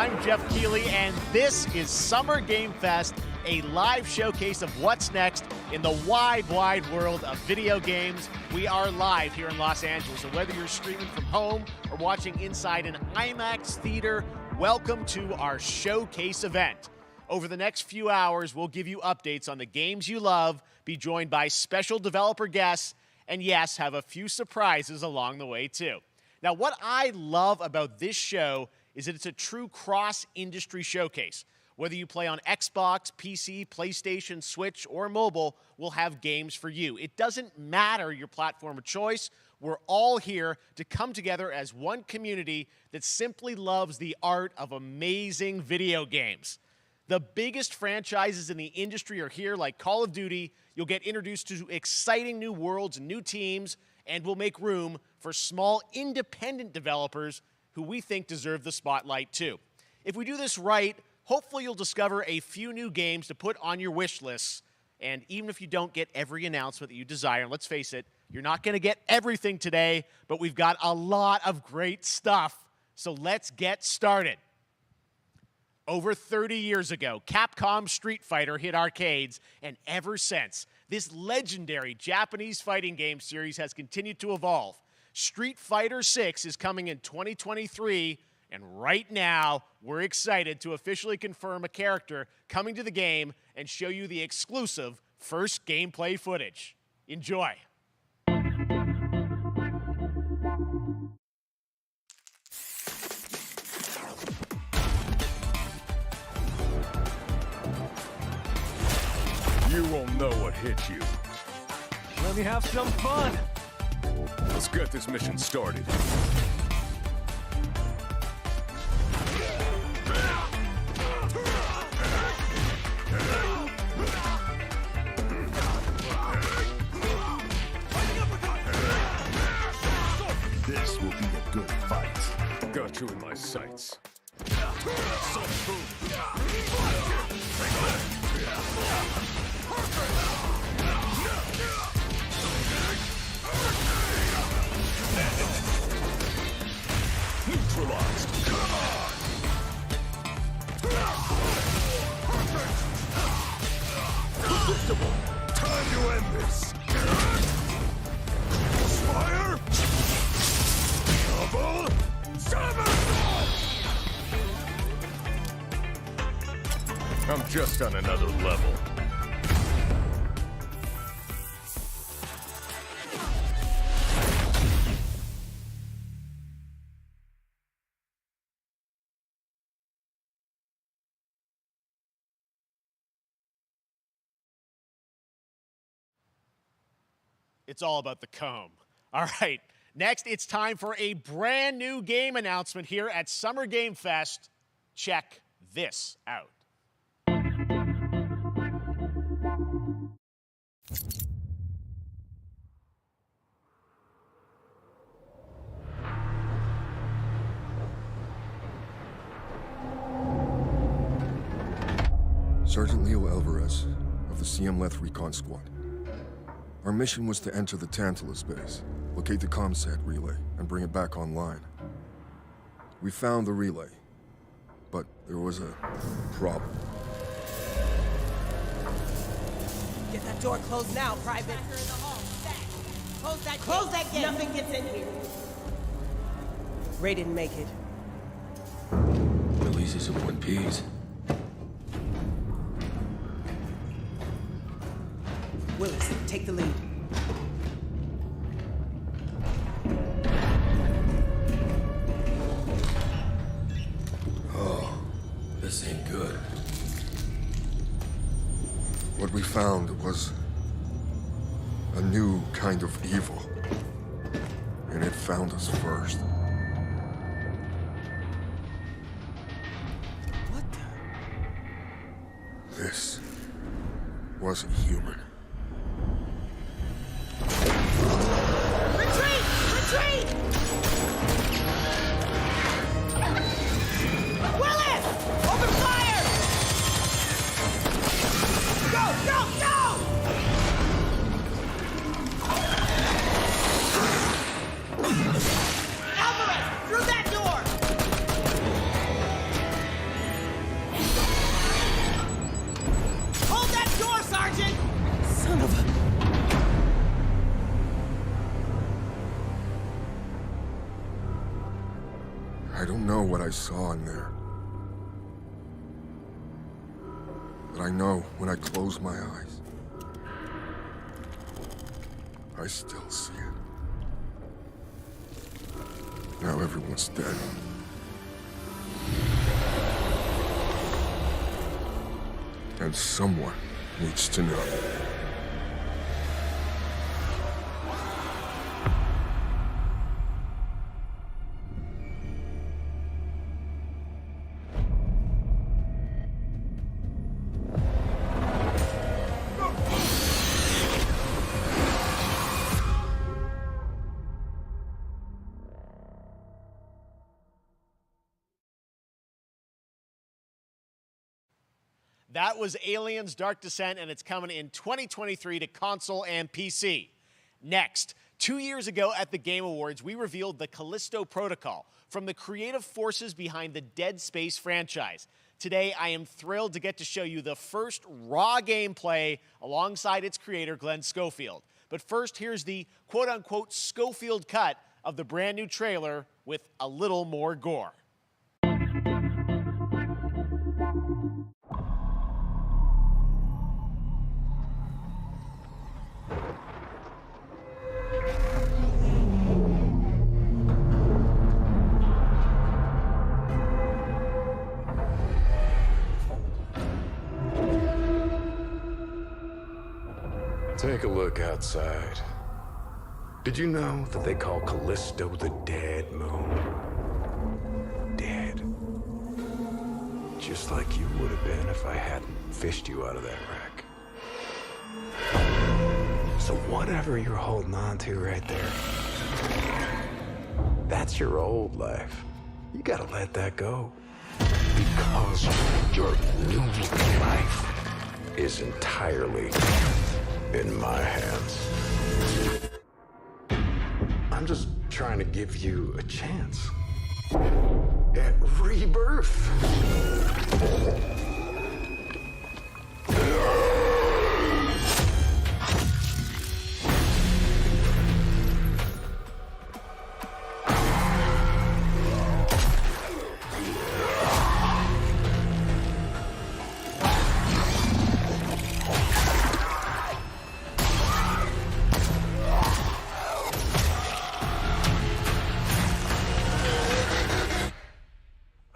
I'm Jeff Keighley, and this is Summer Game Fest, a live showcase of what's next in the wide, wide world of video games. We are live here in Los Angeles, and whether you're streaming from home or watching inside an IMAX theater, welcome to our showcase event. Over the next few hours, we'll give you updates on the games you love, be joined by special developer guests, and yes, have a few surprises along the way too. Now, what I love about this show is that it's a true cross-industry showcase. Whether you play on Xbox, PC, PlayStation, Switch, or mobile, we'll have games for you. It doesn't matter your platform of choice. We're all here to come together as one community that simply loves the art of amazing video games. The biggest franchises in the industry are here, like Call of Duty. You'll get introduced to exciting new worlds and new teams, and we'll make room for small independent developers who we think deserve the spotlight too. If we do this right, hopefully you'll discover a few new games to put on your wish lists. And even if you don't get every announcement that you desire, and let's face it, you're not going to get everything today, but we've got a lot of great stuff. So let's get started. Over 30 years ago, Capcom Street Fighter hit arcades, and ever since, this legendary Japanese fighting game series has continued to evolve. Street Fighter 6 is coming in 2023, and right now, we're excited to officially confirm a character coming to the game and show you the exclusive first gameplay footage. Enjoy. You won't know what hit you. Let me have some fun. Let's get this mission started. This will be a good fight. Got you in my sights. Neutralized. Predictable. Time to end this. Fire. Double. Seven. I'm just on another level. It's all about the comb. All right, next it's time for a brand new game announcement here at Summer Game Fest. Check this out. Sergeant Leo Alvarez of the CM Leth Recon Squad. Our mission was to enter the Tantalus base, locate the ComSat relay, and bring it back online. We found the relay, but there was a problem. Get that door closed now, Private. Close that gate. Nothing gets in here. Ray didn't make it. Releases of One Piece. Willis, take the lead. Oh, this ain't good. What we found was a new kind of evil, and it found us first. What the? This wasn't human. Retreat! Retreat! Willis! Open fire! Go! Go! Go! Alvarez! Through that door! Hold that door, Sergeant! Son of a... I don't know what I saw in there. But I know when I close my eyes, I still see it. Now everyone's dead. And someone needs to know. That was Aliens Dark Descent, and it's coming in 2023 to console and PC. Next, 2 years ago at the Game Awards, we revealed the Callisto Protocol from the creative forces behind the Dead Space franchise. Today, I am thrilled to get to show you the first raw gameplay alongside its creator, Glenn Schofield. But first, here's the quote-unquote Schofield cut of the brand new trailer with a little more gore. Take a look outside. Did you know that they call Callisto the Dead Moon? Dead. Just like you would have been if I hadn't fished you out of that wreck. So whatever you're holding on to right there, that's your old life. You gotta let that go. Because your new life is entirely in my hands. I'm just trying to give you a chance at rebirth.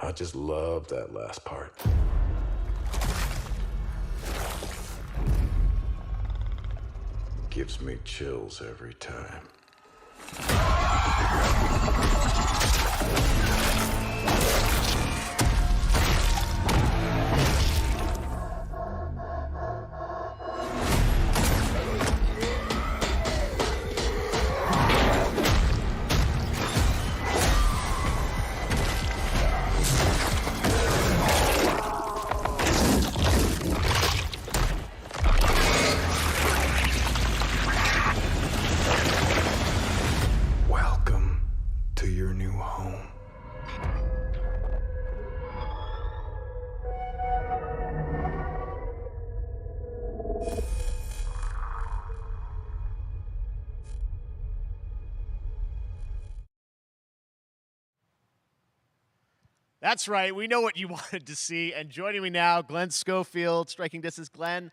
I just love that last part. Gives me chills every time. That's right. We know what you wanted to see. And joining me now, Glenn Schofield, Striking Distance. Glenn,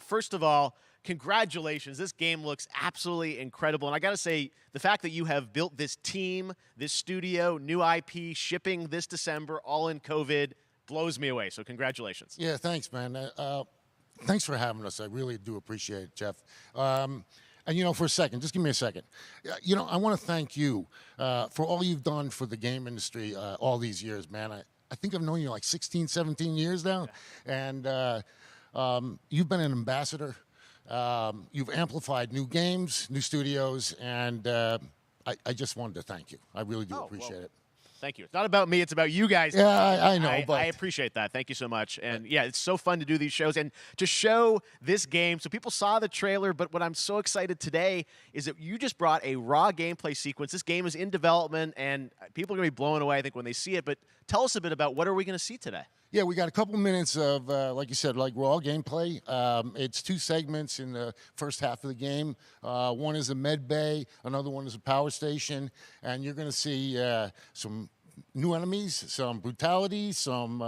first of all, congratulations. This game looks absolutely incredible. And I got to say, the fact that you have built this team, this studio, new IP, shipping this December, all in COVID, blows me away. So congratulations. Yeah, thanks, man. Thanks for having us. I really do appreciate it, Jeff. And, for a second, just give me a second. I want to thank you for all you've done for the game industry all these years, man. I think I've known you like 16, 17 years now. Yeah. And you've been an ambassador. You've amplified new games, new studios, and I just wanted to thank you. I really do appreciate it. Thank you. It's not about me. It's about you guys. Yeah, I know. I appreciate that. Thank you so much. And, yeah, it's so fun to do these shows and to show this game. So people saw the trailer, but what I'm so excited today is that you just brought a raw gameplay sequence. This game is in development, and people are going to be blown away, I think, when they see it. But tell us a bit about what are we going to see today? Yeah, we got a couple minutes of, like you said, like raw gameplay. It's 2 segments in the first half of the game. One is a med bay, another one is a power station, and you're going to see some new enemies, some brutality, some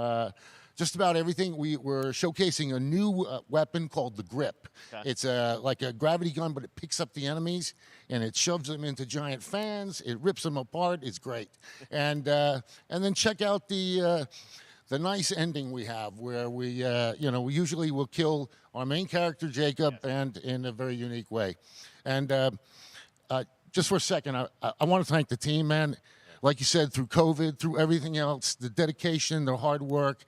just about everything. We're showcasing a new weapon called the Grip. Okay. It's like a gravity gun, but it picks up the enemies and it shoves them into giant fans. It rips them apart. It's great. And then check out the nice ending we have, where we usually will kill our main character Jacob, and in a very unique way. And just for a second, I want to thank the team, man. Like you said, through COVID, through everything else, the dedication, the hard work,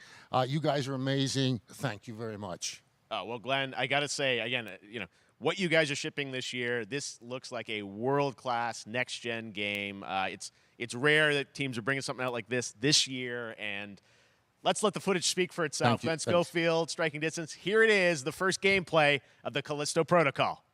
you guys are amazing. Thank you very much. Oh, well, Glenn, I got to say, again, what you guys are shipping this year, this looks like a world-class next-gen game. It's rare that teams are bringing something out like this year, and let's let the footage speak for itself. Glenn Schofield, Striking Distance. Here it is, the first gameplay of the Callisto Protocol.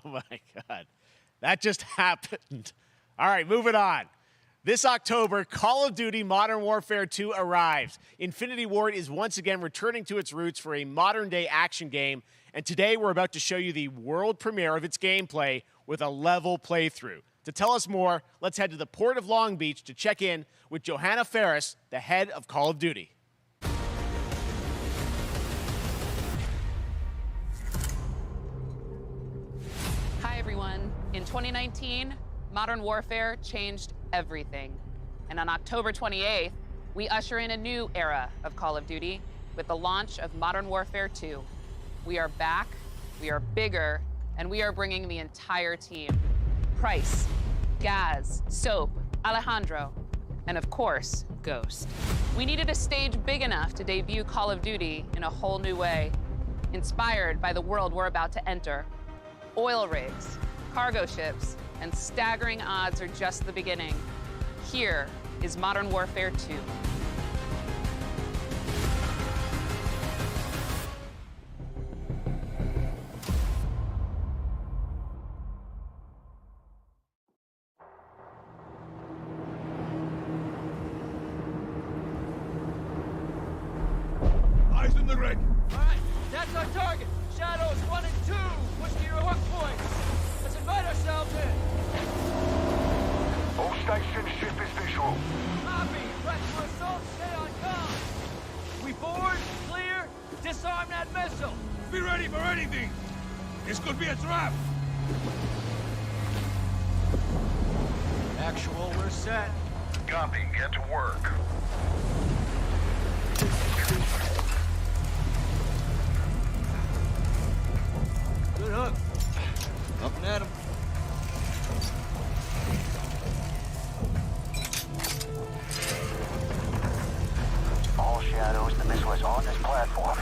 Oh, my God. That just happened. All right, moving on. This October, Call of Duty Modern Warfare 2 arrives. Infinity Ward is once again returning to its roots for a modern-day action game, and today we're about to show you the world premiere of its gameplay with a level playthrough. To tell us more, let's head to the Port of Long Beach to check in with Johanna Ferris, the head of Call of Duty. Hi everyone. In 2019, Modern Warfare changed everything. And on October 28th, we usher in a new era of Call of Duty with the launch of Modern Warfare 2. We are back, we are bigger, and we are bringing the entire team. Price, Gaz, Soap, Alejandro, and of course, Ghost. We needed a stage big enough to debut Call of Duty in a whole new way, inspired by the world we're about to enter. Oil rigs, cargo ships, and staggering odds are just the beginning. Here is Modern Warfare 2. Eyes in the red. All right, that's our target. Shadows 1 and 2. Push to your hook points. Let's invite ourselves in. All station ship is visual. Copy. Ready for assault. Stay on comm. We board, clear, disarm that missile. Be ready for anything. This could be a trap. Actual, we're set. Copy. Get to work. Good hook. Up and at him. All Shadows, the missile is on this platform.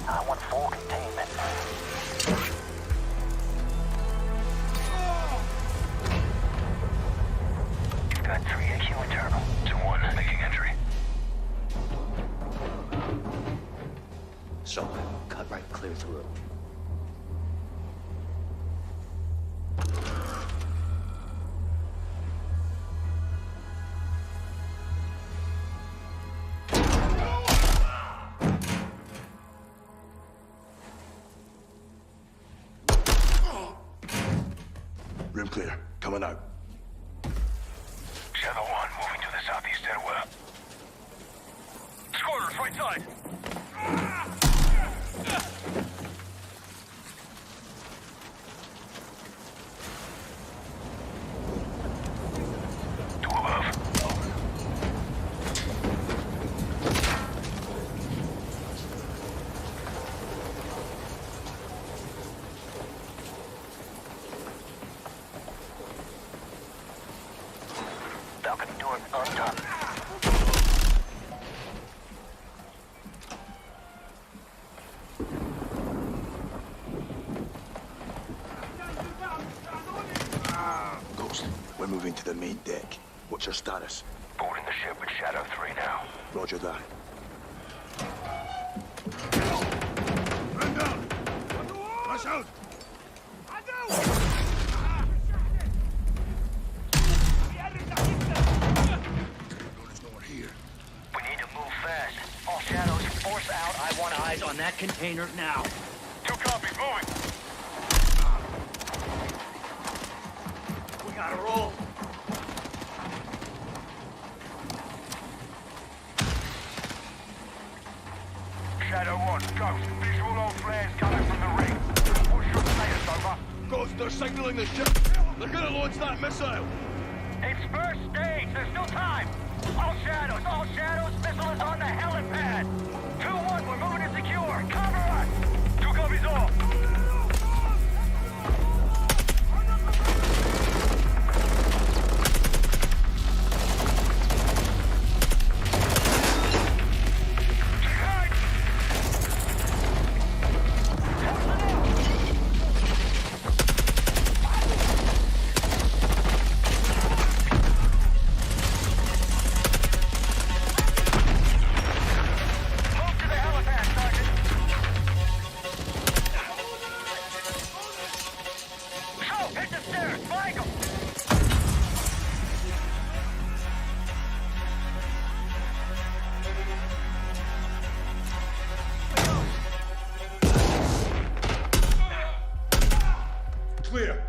I want full containment. You've got 3 AQ internal. 2-1, making entry. So, cut right clear through. Rim clear. Coming out. Shadow 1, moving to the southeast stairwell. Squatters, right side. Two above. Balcony door undone. Ghost, we're moving to the main deck. What's your status? Boarding the ship with Shadow 3 now. Roger that. Man down! Rush out! There's no one here. We need to move fast. All Shadows, force out. I want eyes on that container now. 2 copies, moving! We gotta roll. Shadow 1, Ghost. Visual on flares coming from the ring. What's your status, over? Ghost, they're signaling the ship. They're gonna launch that missile. It's first stage. There's no time. All Shadows, missile is on the helipad. 2-1, we're moving to secure. Cover us. 2 copies all. Move to the helipad, Sergeant. clear.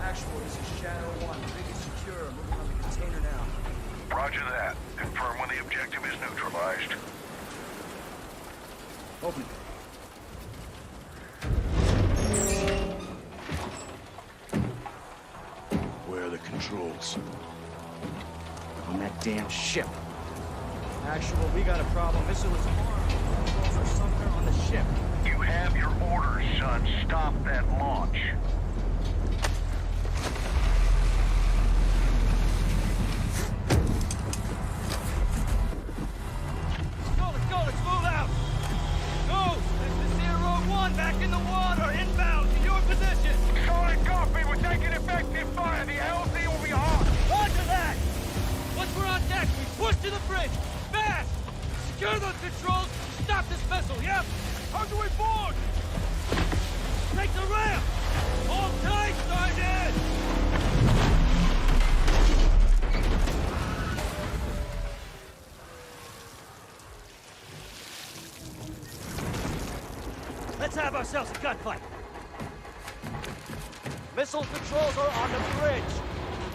Actual, this is Shadow 1. Rig is secure. Moving on the container now. Roger that. Confirm when the objective is neutralized. Open it. Where are the controls? On that damn ship. Actual, we got a problem. Missile is armed. Controls are somewhere on the ship. You have your orders, son. Stop that launch. Let's move out! Ghost, this is Zero 1 back in the water, inbound to your position! Solid copy, we're taking effective fire. The LZ will be hot. Roger that! Once we're on deck, we push to the bridge! Fast! Secure those controls! Stop this vessel, yep! How do we board? Take the ramp! Hold tight, Sergeant! Let's have ourselves a gunfight! Missile controls are on the bridge!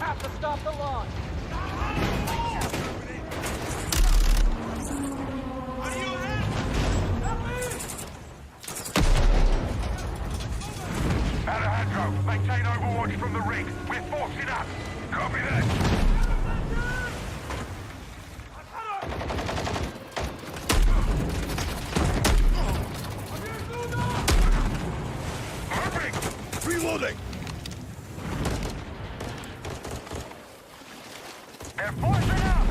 Have to stop the launch! Alejandro, maintain overwatch from the rig. We're forcing up. Copy that. Reloading! They're forcing up!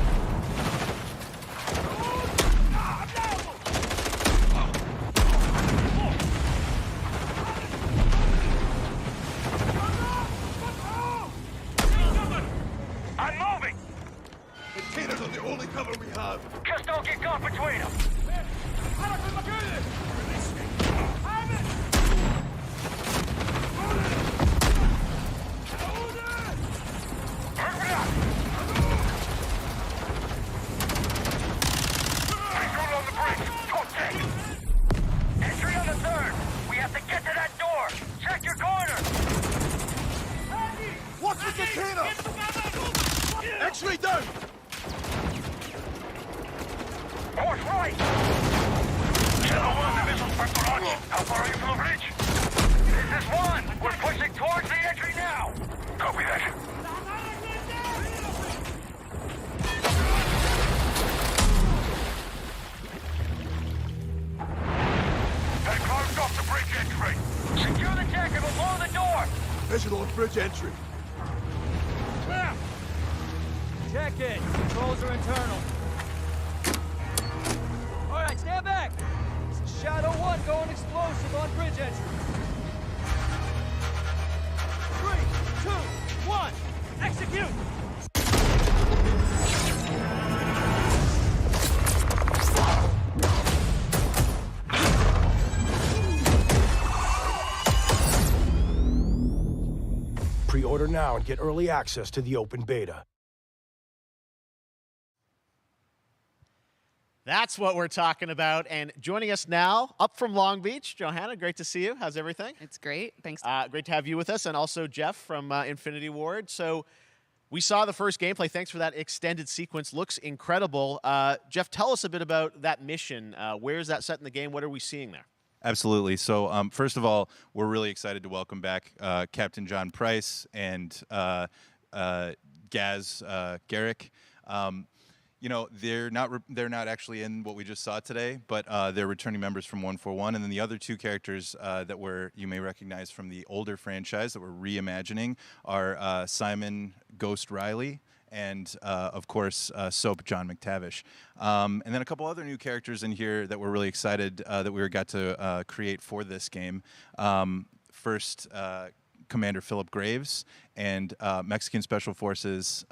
I'm moving! Containers are the only cover we have. Just don't get caught between them. Entry on the third. We have to get to that door. Check your corner. Watch the container. X-ray down. Horse right. Shadow 1, the missile's first launch. How far are you from the bridge? This is 1. We're pushing towards the entry now. Copy that. Off the bridge entry. Secure the deck and we'll blow the door. Visual on bridge entry. Check it. Controls are internal. All right, stand back. This is Shadow 1 going explosive on bridge entry. 3, 2, 1, execute! Pre-order now and get early access to the open beta. That's what we're talking about. And joining us now, up from Long Beach, Johanna, great to see you. How's everything? It's great. Thanks. Great to have you with us, and also Jeff from Infinity Ward. So we saw the first gameplay. Thanks for that extended sequence. Looks incredible. Jeff, tell us a bit about that mission. Where is that set in the game? What are we seeing there? Absolutely. So first of all, we're really excited to welcome back Captain John Price and Gaz Garrick. You know, they're not actually in what we just saw today, but they're returning members from 141, and then the other two characters that you may recognize from the older franchise that we're reimagining are Simon Ghost Riley and of course Soap John McTavish, and then a couple other new characters in here that we're really excited that we got to create for this game. First, Commander Philip Graves and Mexican Special Forces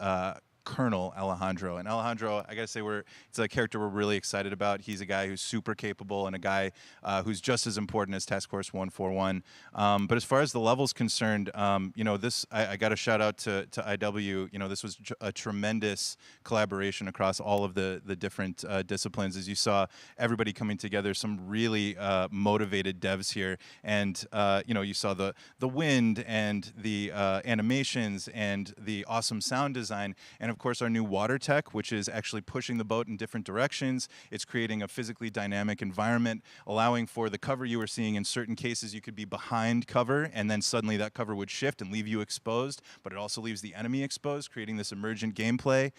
Colonel Alejandro. And Alejandro, I gotta say, it's a character we're really excited about. He's a guy who's super capable and a guy who's just as important as Task Force 141. But as far as the level's concerned, you know, I got a shout out to IW. You know, this was a tremendous collaboration across all of the different disciplines. As you saw, everybody coming together, some really motivated devs here, and you know, you saw the wind and the animations and the awesome sound design, and of course our new water tech, which is actually pushing the boat in different directions. It's creating a physically dynamic environment, allowing for the cover you were seeing. In certain cases, you could be behind cover, and then suddenly that cover would shift and leave you exposed, but it also leaves the enemy exposed, creating this emergent gameplay.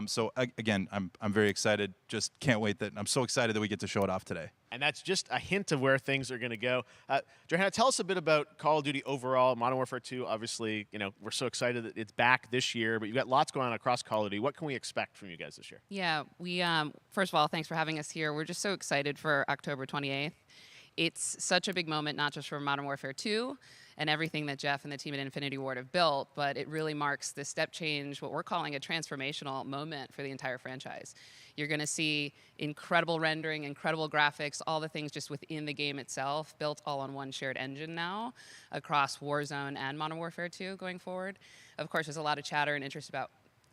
So again, I'm very excited. Just can't wait I'm so excited that we get to show it off today. And that's just a hint of where things are going to go. Johanna, tell us a bit about Call of Duty overall. Modern Warfare 2, obviously, you know, we're so excited that it's back this year, but you've got lots going on across Call of Duty. What can we expect from you guys this year? Yeah, we first of all, thanks for having us here. We're just so excited for October 28th. It's such a big moment, not just for Modern Warfare 2 and everything that Jeff and the team at Infinity Ward have built, but it really marks the step change, what we're calling a transformational moment for the entire franchise. You're going to see incredible rendering, incredible graphics, all the things just within the game itself, built all on one shared engine now across Warzone and Modern Warfare 2 going forward. Of course, there's a lot of chatter and interest about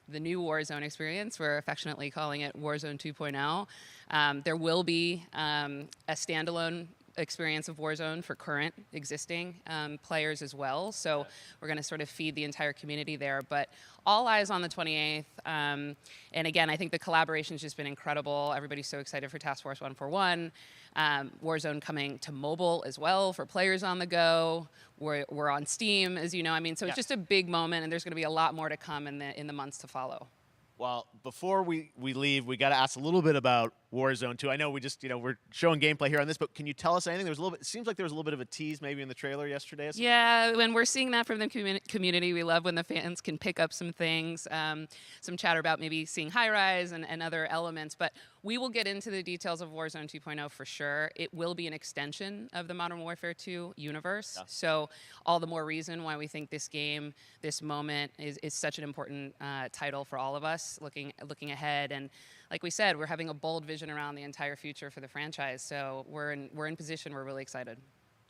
the new Warzone experience. We're affectionately calling it Warzone 2.0. There will be a standalone experience of Warzone for current existing players as well. So we're going to sort of feed the entire community there. But all eyes on the 28th. And again, I think the collaboration's just been incredible. Everybody's so excited for Task Force 141. Warzone coming to mobile as well for players on the go. We're on Steam, as you know. I mean, so it's just a big moment, and there's going to be a lot more to come in the months to follow. Well, before we leave, we got to ask a little bit about Warzone 2. I know we just, you know, we're showing gameplay here on this, but can you tell us anything? There was a little bit, it seems like there was a little bit of a tease maybe in the trailer yesterday. Yeah, when we're seeing that from the community, we love when the fans can pick up some things, some chatter about maybe seeing high-rise and other elements, but we will get into the details of Warzone 2.0 for sure. It will be an extension of the Modern Warfare 2 universe, so all the more reason why we think this game, this moment, is such an important title for all of us looking ahead. And like we said, we're having a bold vision around the entire future for the franchise, so we're in position. We're really excited.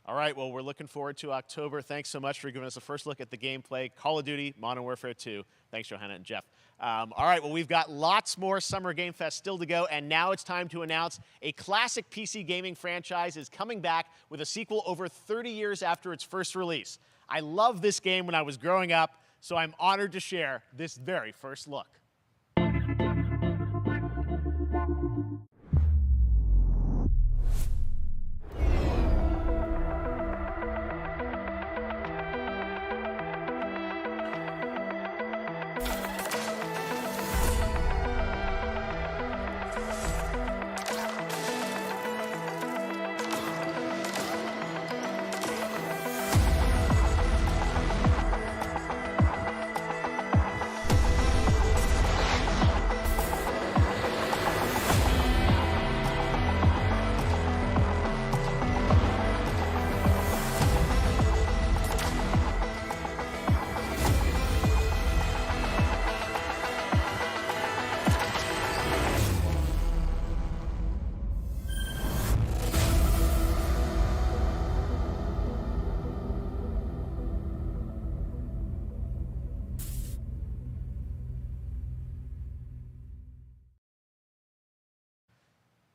All right, well, we're looking forward to October. Thanks so much for giving us a first look at the gameplay, Call of Duty, Modern Warfare 2. Thanks, Johanna and Jeff. All right, well, we've got lots more Summer Game Fest still to go, and now it's time to announce a classic PC gaming franchise is coming back with a sequel over 30 years after its first release. I loved this game when I was growing up, so I'm honored to share this very first look.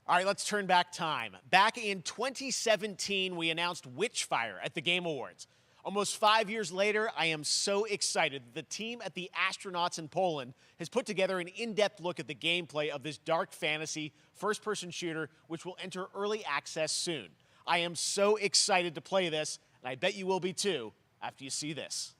All right, let's turn back time. Back in 2017, we announced Witchfire at the Game Awards. Almost 5 years later, I am so excited that the team at the Astronauts in Poland has put together an in-depth look at the gameplay of this dark fantasy first-person shooter, which will enter early access soon. I am so excited to play this, and I bet you will be too after you see this.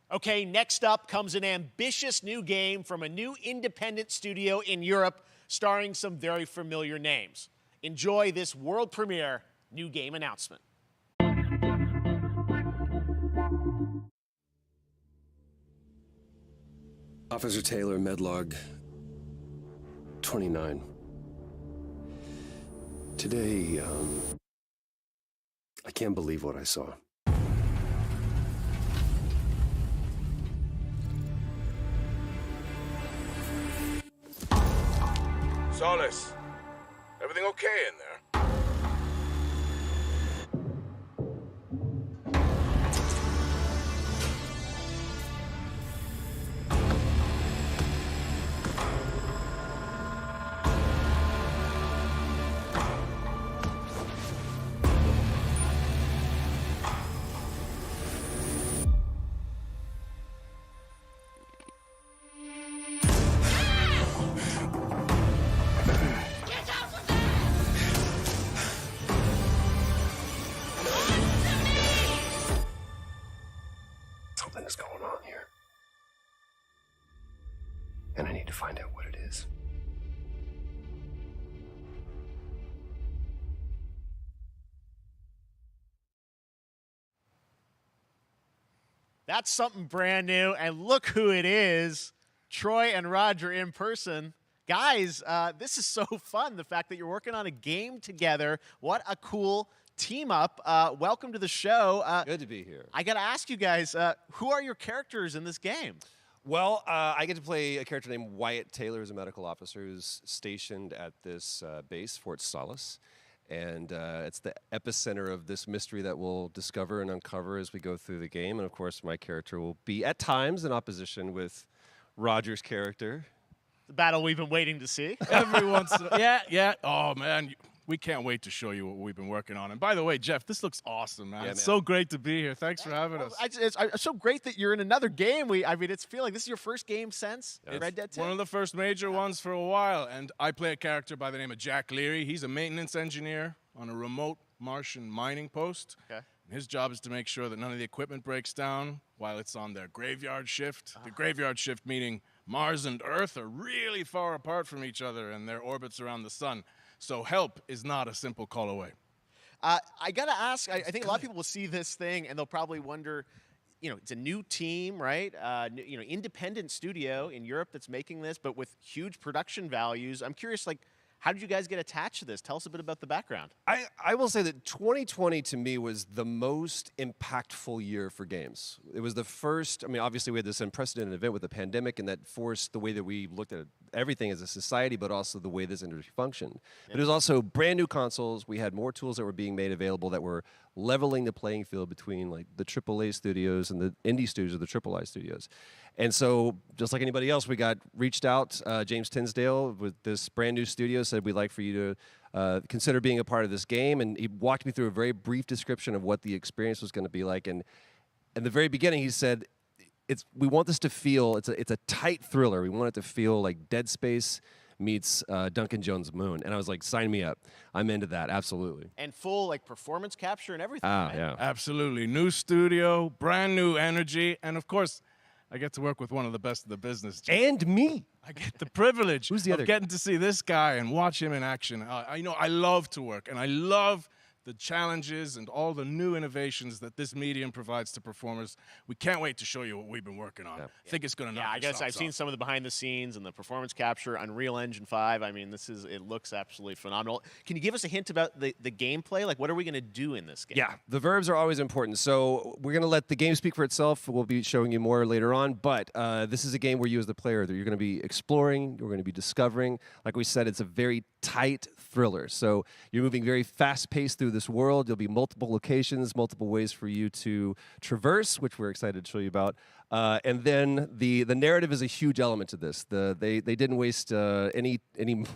Okay, next up comes an ambitious new game from a new independent studio in Europe starring some very familiar names. Enjoy this world premiere new game announcement. Officer Taylor, Medlog 29. Today, I can't believe what I saw. Solis, everything okay in there? Something is going on here. And I need to find out what it is. That's something brand new, and look who it is. Troy and Roger in person. Guys, this is so fun, the fact that you're working on a game together. What a cool team up. Welcome to the show. Good to be here. I got to ask you guys, who are your characters in this game? Well, I get to play a character named Wyatt Taylor, who's a medical officer who's stationed at this base, Fort Solis. And it's the epicenter of this mystery that we'll discover and uncover as we go through the game. And of course, my character will be at times in opposition with Roger's character. The battle we've been waiting to see. Every once in a yeah. Oh, man. We can't wait to show you what we've been working on. And by the way, Jeff, this looks awesome, man. Yeah, It's man. so great to be here. Thanks for having us. It's so great that you're in another game. I mean, it's feeling like this is your first game since Red Dead 2. One of the first major ones for a while. And I play a character by the name of Jack Leary. He's a maintenance engineer on a remote Martian mining post. Okay. And his job is to make sure that none of the equipment breaks down while it's on their graveyard shift. The graveyard shift meaning Mars and Earth are really far apart from each other in their orbits around the sun. So help is not a simple call away. I got to ask, I think a lot of people will see this thing and they'll probably wonder, it's a new team, right? Independent studio in Europe that's making this, but with huge production values. I'm curious, how did you guys get attached to this? Tell us a bit about the background. I will say that 2020 to me was the most impactful year for games. It was the first, obviously we had this unprecedented event with the pandemic and that forced the way that we looked at everything as a society, but also the way this industry functioned. Yeah. But it was also brand new consoles. We had more tools that were being made available that were leveling the playing field between the AAA studios and the indie studios or the AAA studios. And so, just like anybody else, we got reached out. James Tinsdale with this brand new studio said, we'd like for you to consider being a part of this game. And he walked me through a very brief description of what the experience was going to be like. And in the very beginning, he said, we want this to feel, it's a tight thriller. We want it to feel like Dead Space meets Duncan Jones' Moon. And I was like, sign me up. I'm into that, absolutely. And full performance capture and everything. Ah, right? yeah. Absolutely. New studio, brand new energy, and of course, I get to work with one of the best of the business. And me. I get the privilege Who's the other of getting to see this guy and watch him in action. I love to work, and I love the challenges and all the new innovations that this medium provides to performers. We can't wait to show you what we've been working on. I think it's going to knock I guess your I've socks seen off. some of the behind the scenes and the performance capture, Unreal Engine 5. I mean, it looks absolutely phenomenal. Can you give us a hint about the gameplay? What are we going to do in this game? Yeah, the verbs are always important. So we're going to let the game speak for itself. We'll be showing you more later on. But this is a game where you as the player, you're going to be exploring, you're going to be discovering. Like we said, it's a very tight thriller. So you're moving very fast-paced through this world. There'll be multiple locations, multiple ways for you to traverse, which we're excited to show you about. And then the narrative is a huge element to this. They didn't waste any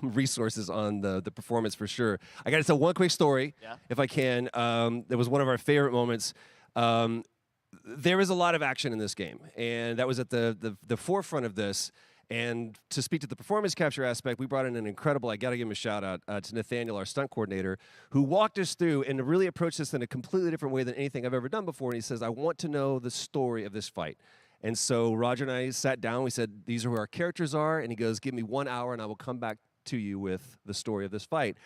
resources on the performance for sure. I got to tell one quick story, if I can. It was one of our favorite moments. There is a lot of action in this game, and that was at the forefront of this. And to speak to the performance capture aspect, we brought in an incredible, I got to give him a shout out to Nathaniel, our stunt coordinator, who walked us through and really approached this in a completely different way than anything I've ever done before. And he says, I want to know the story of this fight. And so Roger and I sat down. We said, these are who our characters are. And he goes, give me 1 hour and I will come back to you with the story of this fight.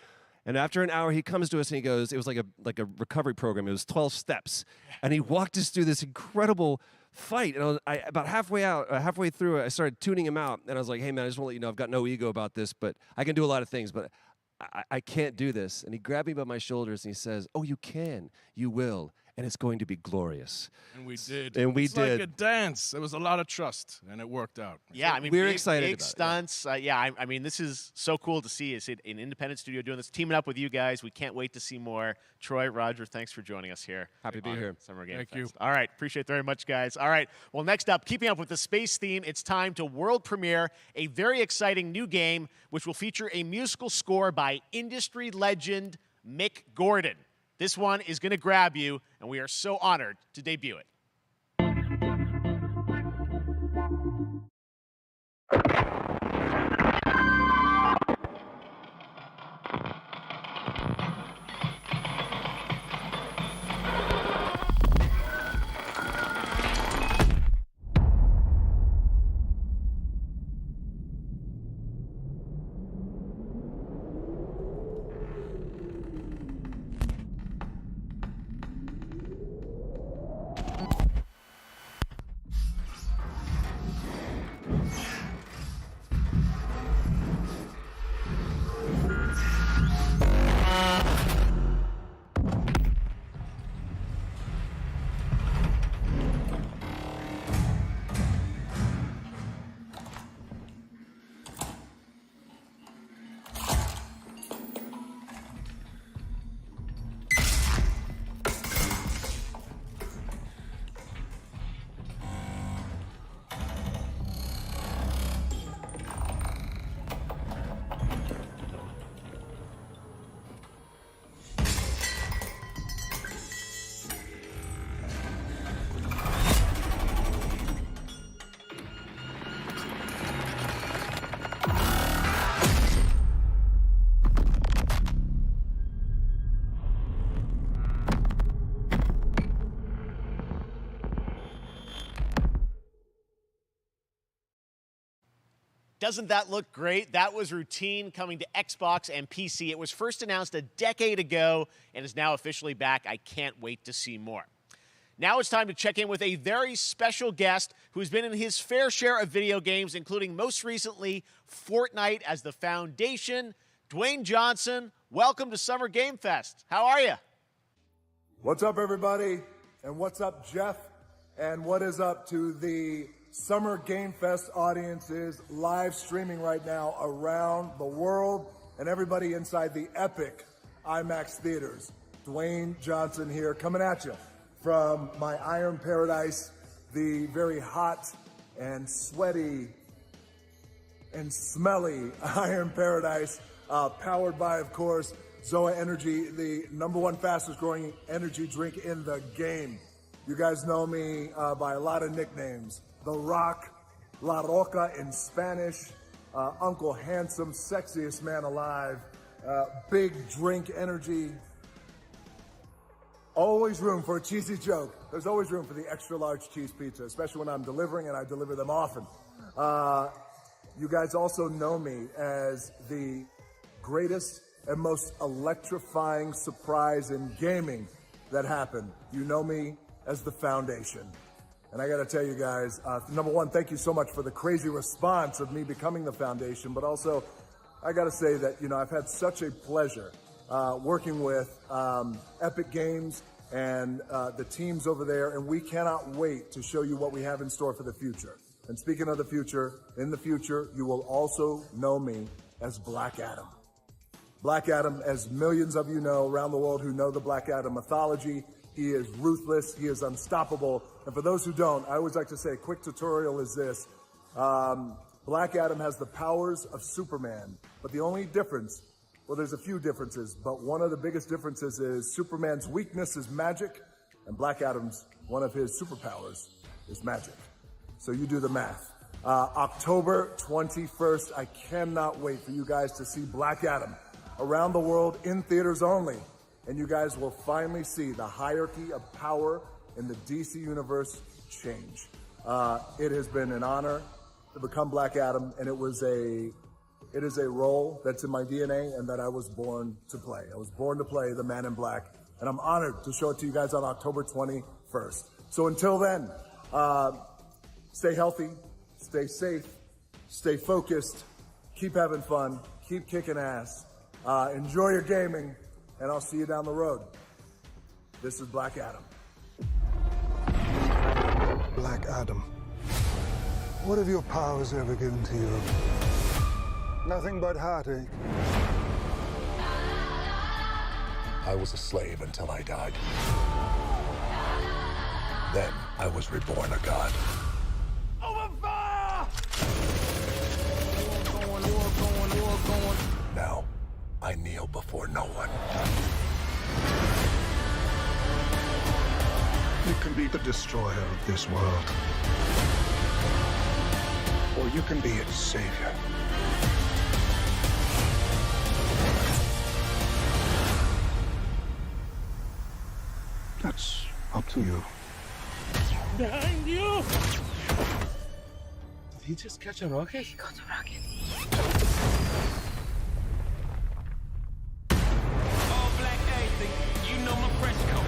And after an hour, he comes to us and he goes, it was like a recovery program. It was 12 steps. And he walked us through this incredible fight. And about halfway through it, I started tuning him out. And I was like, hey, man, I just want to let you know I've got no ego about this, but I can do a lot of things, but I can't do this. And he grabbed me by my shoulders and he says, oh, you can. You will. And it's going to be glorious. And we did. And we it's did. Like a dance. There was a lot of trust, and it worked out. Yeah, I mean, we're big, excited big about stunts. I mean, this is so cool to see. It's an independent studio doing this, teaming up with you guys. We can't wait to see more. Troy, Roger, thanks for joining us here. Happy to be here. Summer Game Thank Fest. you. All right, appreciate it very much, guys. All right, well, next up, keeping up with the space theme, it's time to world premiere a very exciting new game, which will feature a musical score by industry legend Mick Gordon. This one is going to grab you, and we are so honored to debut it. Doesn't that look great? That was Routine coming to Xbox and PC. It was first announced a decade ago and is now officially back. I can't wait to see more. Now it's time to check in with a very special guest who's been in his fair share of video games, including most recently Fortnite as the Foundation. Dwayne Johnson, welcome to Summer Game Fest. How are you? What's up, everybody? And what's up, Jeff? And what is up to the Summer Game Fest audiences live streaming right now around the world and everybody inside the epic IMAX theaters. Dwayne Johnson here, coming at you from my Iron Paradise, the very hot and sweaty and smelly Iron Paradise, powered by, of course, Zoa Energy, the #1 fastest growing energy drink in the game. You guys know me by a lot of nicknames. The Rock, La Roca in Spanish, Uncle Handsome, sexiest man alive, big drink energy. Always room for a cheesy joke. There's always room for the extra large cheese pizza, especially when I'm delivering, and I deliver them often. You guys also know me as the greatest and most electrifying surprise in gaming that happened. You know me as the Foundation. And I gotta tell you guys, #1, thank you so much for the crazy response of me becoming the Foundation, but also I gotta say that, you know, I've had such a pleasure working with Epic Games and the teams over there, and we cannot wait to show you what we have in store for the future. And speaking of the future, in the future, you will also know me as Black Adam. Black Adam, as millions of you know around the world who know the Black Adam mythology, he is ruthless, he is unstoppable. And for those who don't, I always like to say a quick tutorial is this. Black Adam has the powers of Superman, but the only difference, well, there's a few differences, but one of the biggest differences is Superman's weakness is magic, and Black Adam's, one of his superpowers is magic. So you do the math. October 21st, I cannot wait for you guys to see Black Adam around the world in theaters only. And you guys will finally see the hierarchy of power in the DC universe change. It has been an honor to become Black Adam, and it is a role that's in my DNA and that I was born to play. I was born to play the Man in Black, and I'm honored to show it to you guys on October 21st. So until then, stay healthy, stay safe, stay focused, keep having fun, keep kicking ass, enjoy your gaming, and I'll see you down the road. This is Black Adam. Black Adam, what have your powers ever given to you? Nothing but heartache. I was a slave until I died. Then I was reborn a god. Open fire! War going. Now, I kneel before no one. You can be the destroyer of this world. Or you can be its savior. That's up to you. Behind you! Did he just catch a rocket? He got a rocket. All black anything, you know my press code.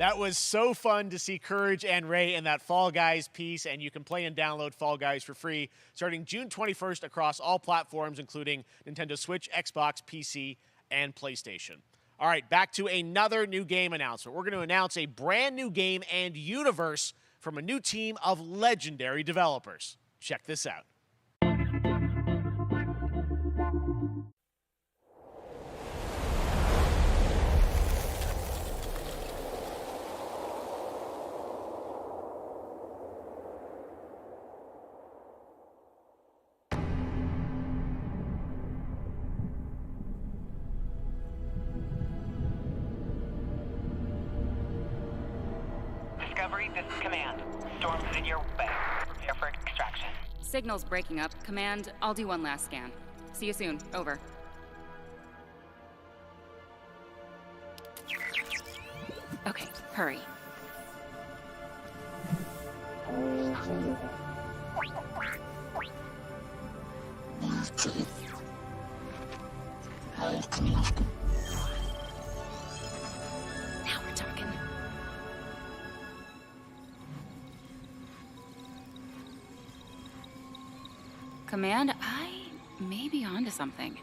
That was so fun to see Courage and Ray in that Fall Guys piece, and you can play and download Fall Guys for free starting June 21st across all platforms, including Nintendo Switch, Xbox, PC, and PlayStation. All right, back to another new game announcement. We're going to announce a brand new game and universe from a new team of legendary developers. Check this out. Discovery, this is Command. Storm's in your way. Prepare for extraction. Signal's breaking up. Command, I'll do one last scan. See you soon. Over. Okay, hurry. Now we're talking. Command, I may be onto something.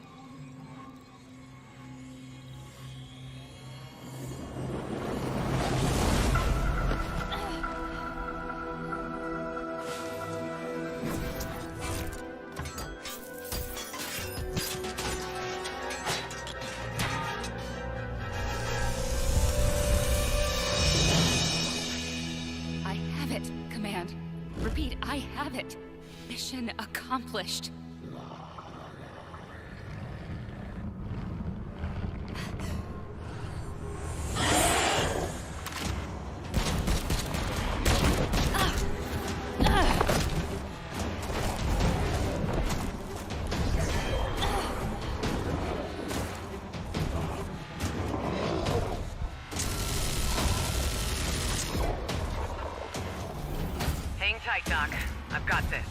I have it, Command. Repeat, I have it. Mission accomplished. Hang tight, Doc. I've got this.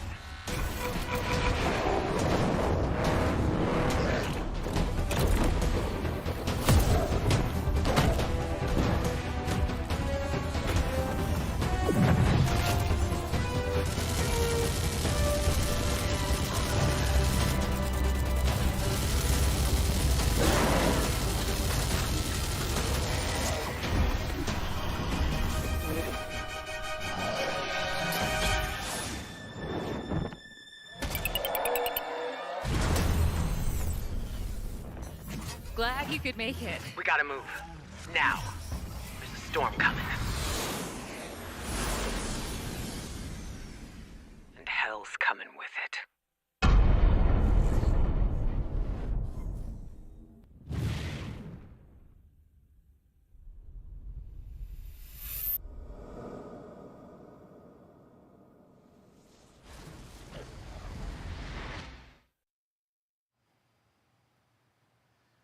Glad you could make it. We gotta move. Now. There's a storm coming. And hell's coming with it.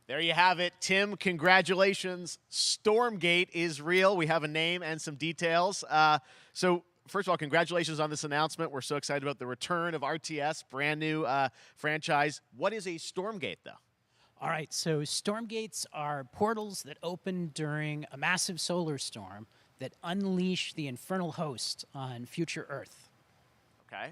There you have it. Tim, congratulations. Stormgate is real. We have a name and some details. So first of all, congratulations on this announcement. We're so excited about the return of RTS, brand new franchise. What is a Stormgate, though? All right, so Stormgates are portals that open during a massive solar storm that unleash the infernal host on future Earth. Okay.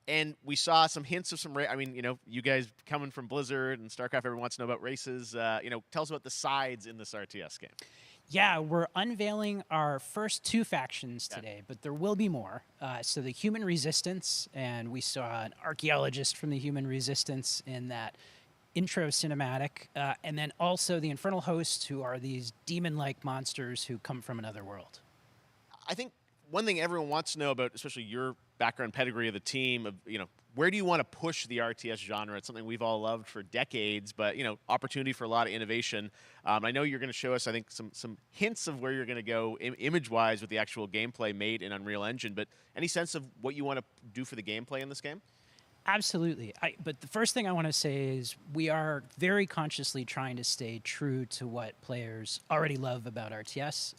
And we saw some hints of some I mean, you know, you guys coming from Blizzard and StarCraft, everyone wants to know about races. You know, tell us about the sides in this RTS game. Yeah, we're unveiling our first 2 factions today, but there will be more. So the Human Resistance, and we saw an archaeologist from the Human Resistance in that intro cinematic, and then also the Infernal Hosts, who are these demon-like monsters who come from another world. I think one thing everyone wants to know about, especially your background pedigree of the team, of, you know, where do you want to push the RTS genre? It's something we've all loved for decades, but, you know, opportunity for a lot of innovation. I know you're going to show us, I think, some hints of where you're going to go image-wise with the actual gameplay made in Unreal Engine, but any sense of what you want to do for the gameplay in this game? Absolutely. But the first thing I want to say is we are very consciously trying to stay true to what players already love about RTS.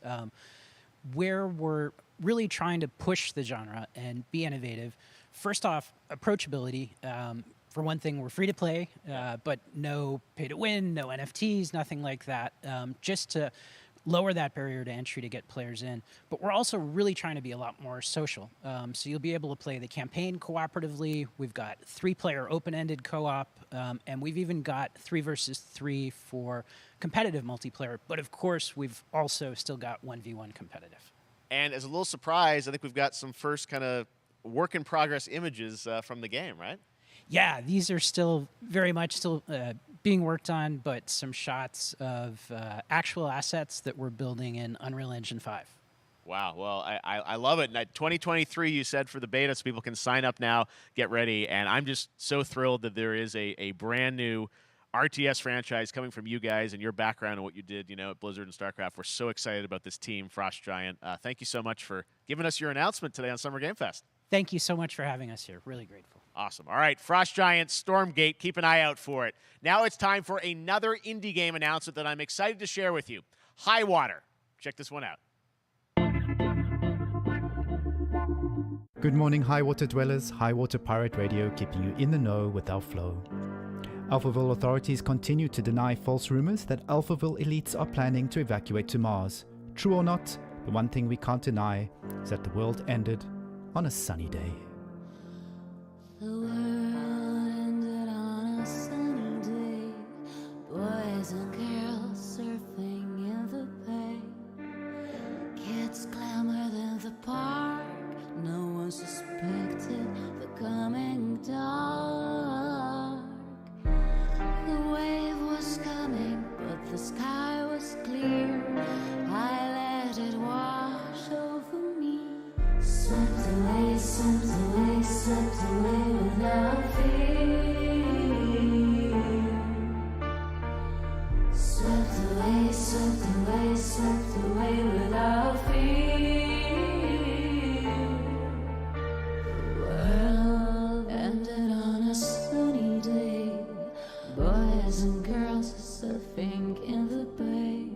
Where we're really trying to push the genre and be innovative. First off, approachability. For one thing, we're free to play, but no pay to win, no NFTs, nothing like that. Just to lower that barrier to entry to get players in. But we're also really trying to be a lot more social. So you'll be able to play the campaign cooperatively. We've got 3-player open-ended co-op, and we've even got 3 versus 3 for competitive multiplayer. But of course, we've also still got 1v1 competitive. And as a little surprise, I think we've got some first kind of work-in-progress images from the game, right? Yeah, these are still very much still being worked on, but some shots of actual assets that we're building in Unreal Engine 5. Wow, well, I love it. 2023, you said, for the beta, so people can sign up now, get ready, and I'm just so thrilled that there is a brand new RTS franchise coming from you guys and your background and what you did, at Blizzard and StarCraft. We're so excited about this team, Frost Giant. Thank you so much for giving us your announcement today on Summer Game Fest. Thank you so much for having us here. Really grateful. Awesome. All right, Frost Giant, Stormgate, keep an eye out for it. Now it's time for another indie game announcement that I'm excited to share with you. Highwater. Check this one out. Good morning, Highwater dwellers. Highwater Pirate Radio keeping you in the know with our flow. Alphaville authorities continue to deny false rumors that Alphaville elites are planning to evacuate to Mars. True or not, the one thing we can't deny is that the world ended on a sunny day. The world ended on a sunny day. Boys and girls surfing in the bay. Kids clamored in the park. No one suspected the coming dark. The wave was coming, but the sky was clear. I let it wash over me. Swept away, swept away, swept away without fear. Swept away, swept away, swept away without fear. The world ended on a sunny day. Boys and girls surfing in the bay.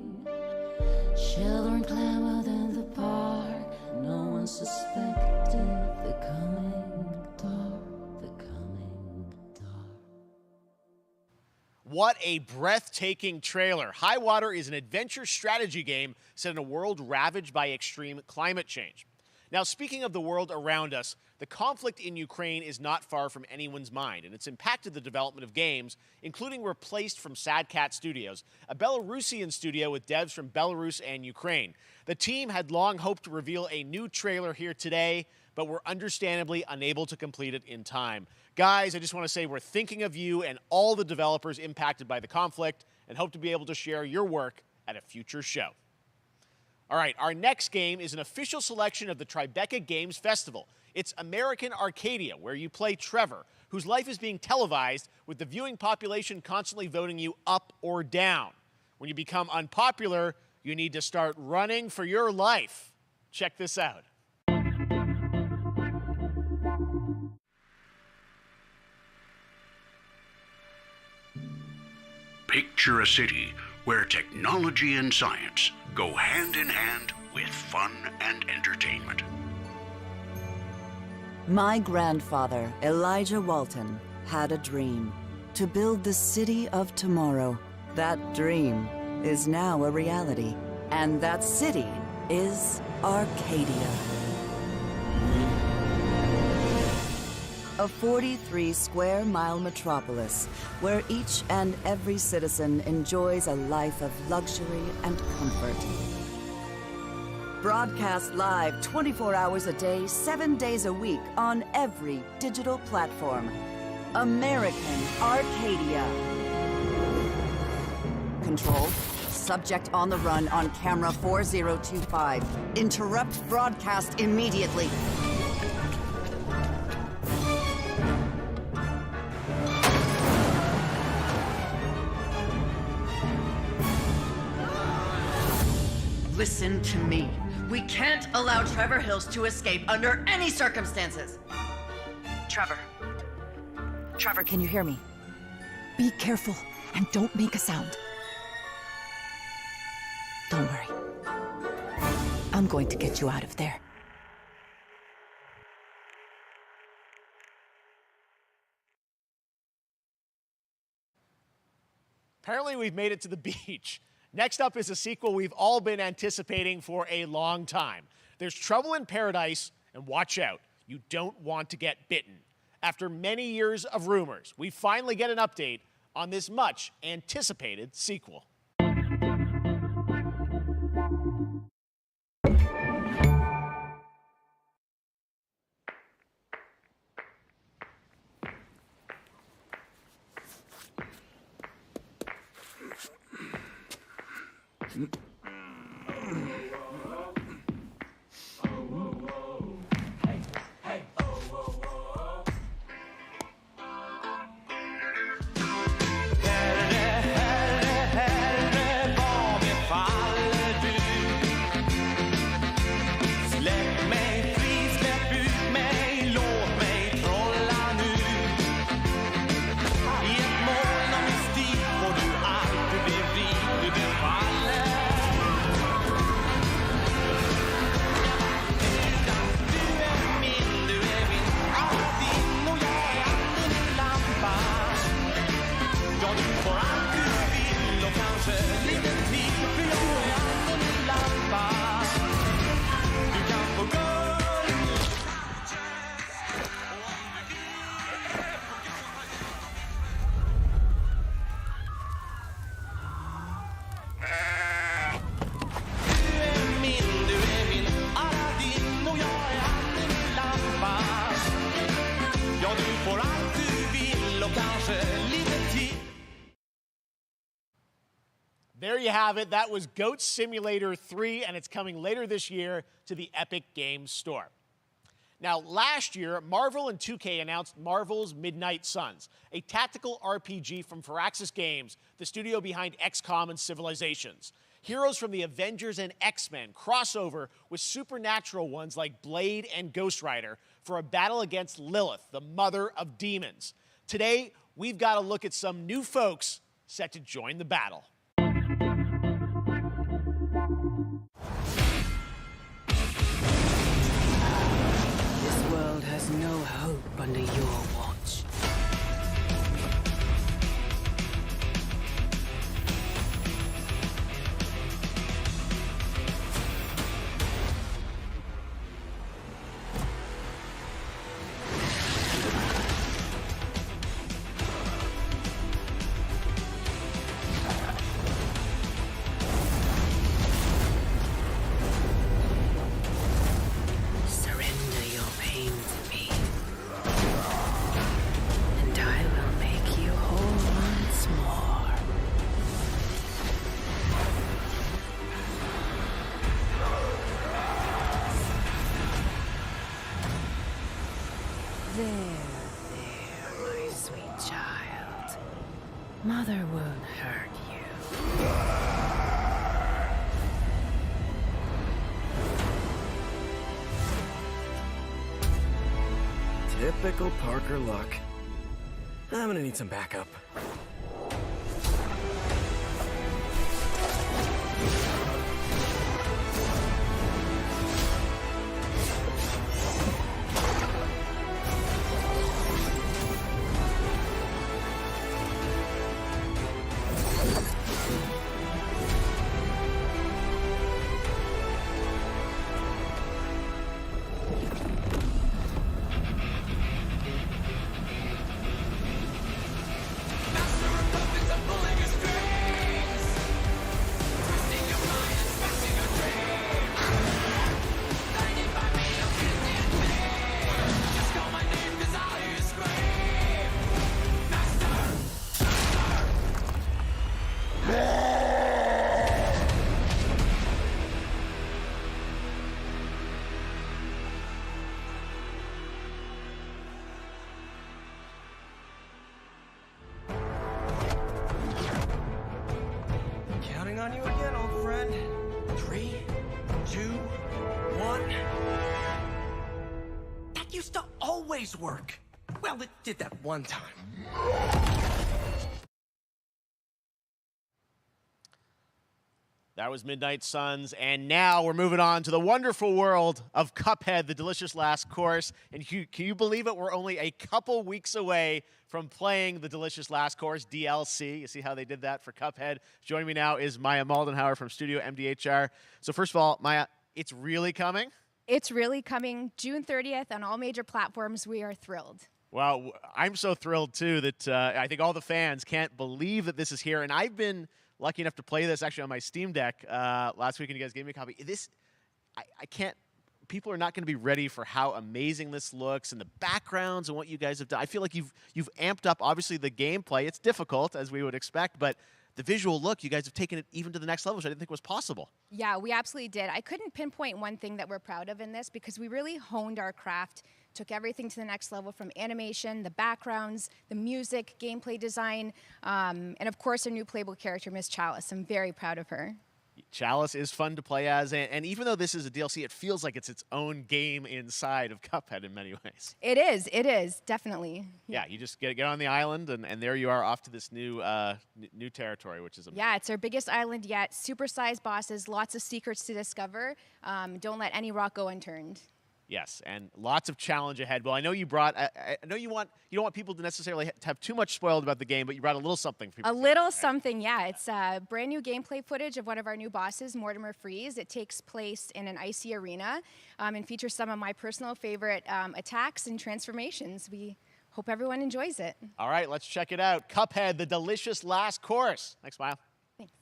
Children clamored in the park. No one suspected the coming dark, the coming dark. What a breathtaking trailer. Highwater is an adventure strategy game set in a world ravaged by extreme climate change. Now, speaking of the world around us, the conflict in Ukraine is not far from anyone's mind, and it's impacted the development of games, including Replaced from Sad Cat Studios, a Belarusian studio with devs from Belarus and Ukraine. The team had long hoped to reveal a new trailer here today, but were understandably unable to complete it in time. Guys, I just want to say we're thinking of you and all the developers impacted by the conflict, and hope to be able to share your work at a future show. All right, our next game is an official selection of the Tribeca Games Festival. It's American Arcadia, where you play Trevor, whose life is being televised with the viewing population constantly voting you up or down. When you become unpopular, you need to start running for your life. Check this out. Picture a city where technology and science go hand in hand with fun and entertainment. My grandfather, Elijah Walton, had a dream to build the city of tomorrow. That dream is now a reality, and that city is Arcadia. A 43-square-mile metropolis where each and every citizen enjoys a life of luxury and comfort. Broadcast live 24 hours a day, 7 days a week on every digital platform. American Arcadia. Control. Subject on the run on camera 4025. Interrupt broadcast immediately. Listen to me. We can't allow Trevor Hills to escape under any circumstances. Trevor. Trevor, can you hear me? Be careful and don't make a sound. Don't worry. I'm going to get you out of there. Apparently we've made it to the beach. Next up is a sequel we've all been anticipating for a long time. There's Trouble in Paradise, and watch out, you don't want to get bitten. After many years of rumors, we finally get an update on this much anticipated sequel. There you have it. That was Goat Simulator 3, and it's coming later this year to the Epic Games Store. Now, last year, Marvel and 2K announced Marvel's Midnight Suns, a tactical RPG from Firaxis Games, the studio behind XCOM and Civilizations. Heroes from the Avengers and X-Men crossover with supernatural ones like Blade and Ghost Rider for a battle against Lilith, the mother of demons. Today, we've got a look at some new folks set to join the battle. This world has no hope under your watch. Mother won't hurt you. Typical Parker luck. I'm gonna need some backup. On you again, old friend. 3, 2, 1. That used to always work. Well, it did that one time. That was Midnight Suns, and now we're moving on to the wonderful world of Cuphead, the delicious last course. And can you believe it? We're only a couple weeks away from playing the delicious last course, DLC. You see how they did that for Cuphead? Joining me now is Maya Moldenhauer from Studio MDHR. So first of all, Maya, it's really coming? It's really coming June 30th on all major platforms. We are thrilled. Well, I'm so thrilled, too, that I think all the fans can't believe that this is here. And I've been lucky enough to play this actually on my Steam Deck last week, and you guys gave me a copy. I can't. People are not going to be ready for how amazing this looks and the backgrounds and what you guys have done. I feel like you've amped up, obviously, the gameplay. It's difficult, as we would expect, but the visual look, you guys have taken it even to the next level, which I didn't think was possible. Yeah, we absolutely did. I couldn't pinpoint one thing that we're proud of in this because we really honed our craft, took everything to the next level from animation, the backgrounds, the music, gameplay design, and of course our new playable character, Miss Chalice. I'm very proud of her. Chalice is fun to play as, and even though this is a DLC, it feels like it's its own game inside of Cuphead in many ways. It is, definitely. Yeah, you just get on the island, and there you are off to this new territory, which is amazing. Yeah, it's our biggest island yet, supersized bosses, lots of secrets to discover. Don't let any rock go unturned. Yes, and lots of challenge ahead. Well, I know you brought. I know you don't want people to necessarily have too much spoiled about the game, but you brought a little something for people. A little something, yeah. It's brand new gameplay footage of one of our new bosses, Mortimer Freeze. It takes place in an icy arena and features some of my personal favorite attacks and transformations. We hope everyone enjoys it. All right, let's check it out. Cuphead, the delicious last course. Thanks, Smile. Thanks.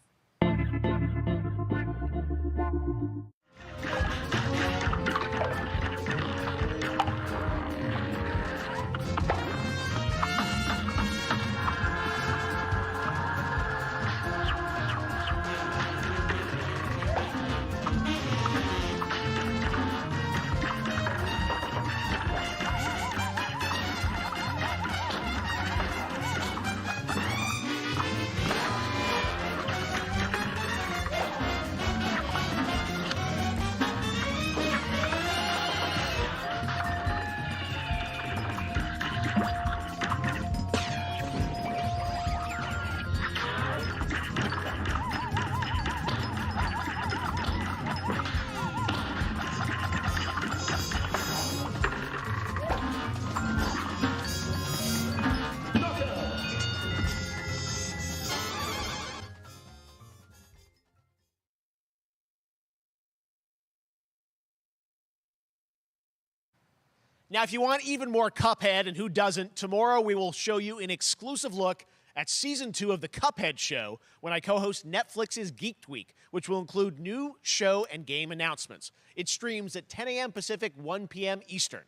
Now, if you want even more Cuphead, and who doesn't, tomorrow we will show you an exclusive look at Season 2 of The Cuphead Show when I co-host Netflix's Geeked Week, which will include new show and game announcements. It streams at 10 a.m. Pacific, 1 p.m. Eastern.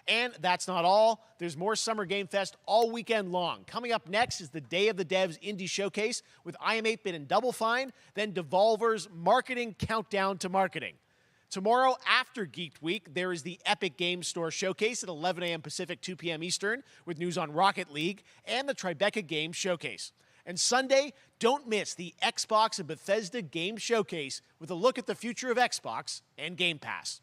And that's not all. There's more Summer Game Fest all weekend long. Coming up next is the Day of the Devs Indie Showcase with iam8bit and Double Fine, then Devolver's Marketing Countdown to Marketing. Tomorrow, after Geeked Week, there is the Epic Games Store Showcase at 11 a.m. Pacific, 2 p.m. Eastern, with news on Rocket League and the Tribeca Games Showcase. And Sunday, don't miss the Xbox and Bethesda Game Showcase with a look at the future of Xbox and Game Pass.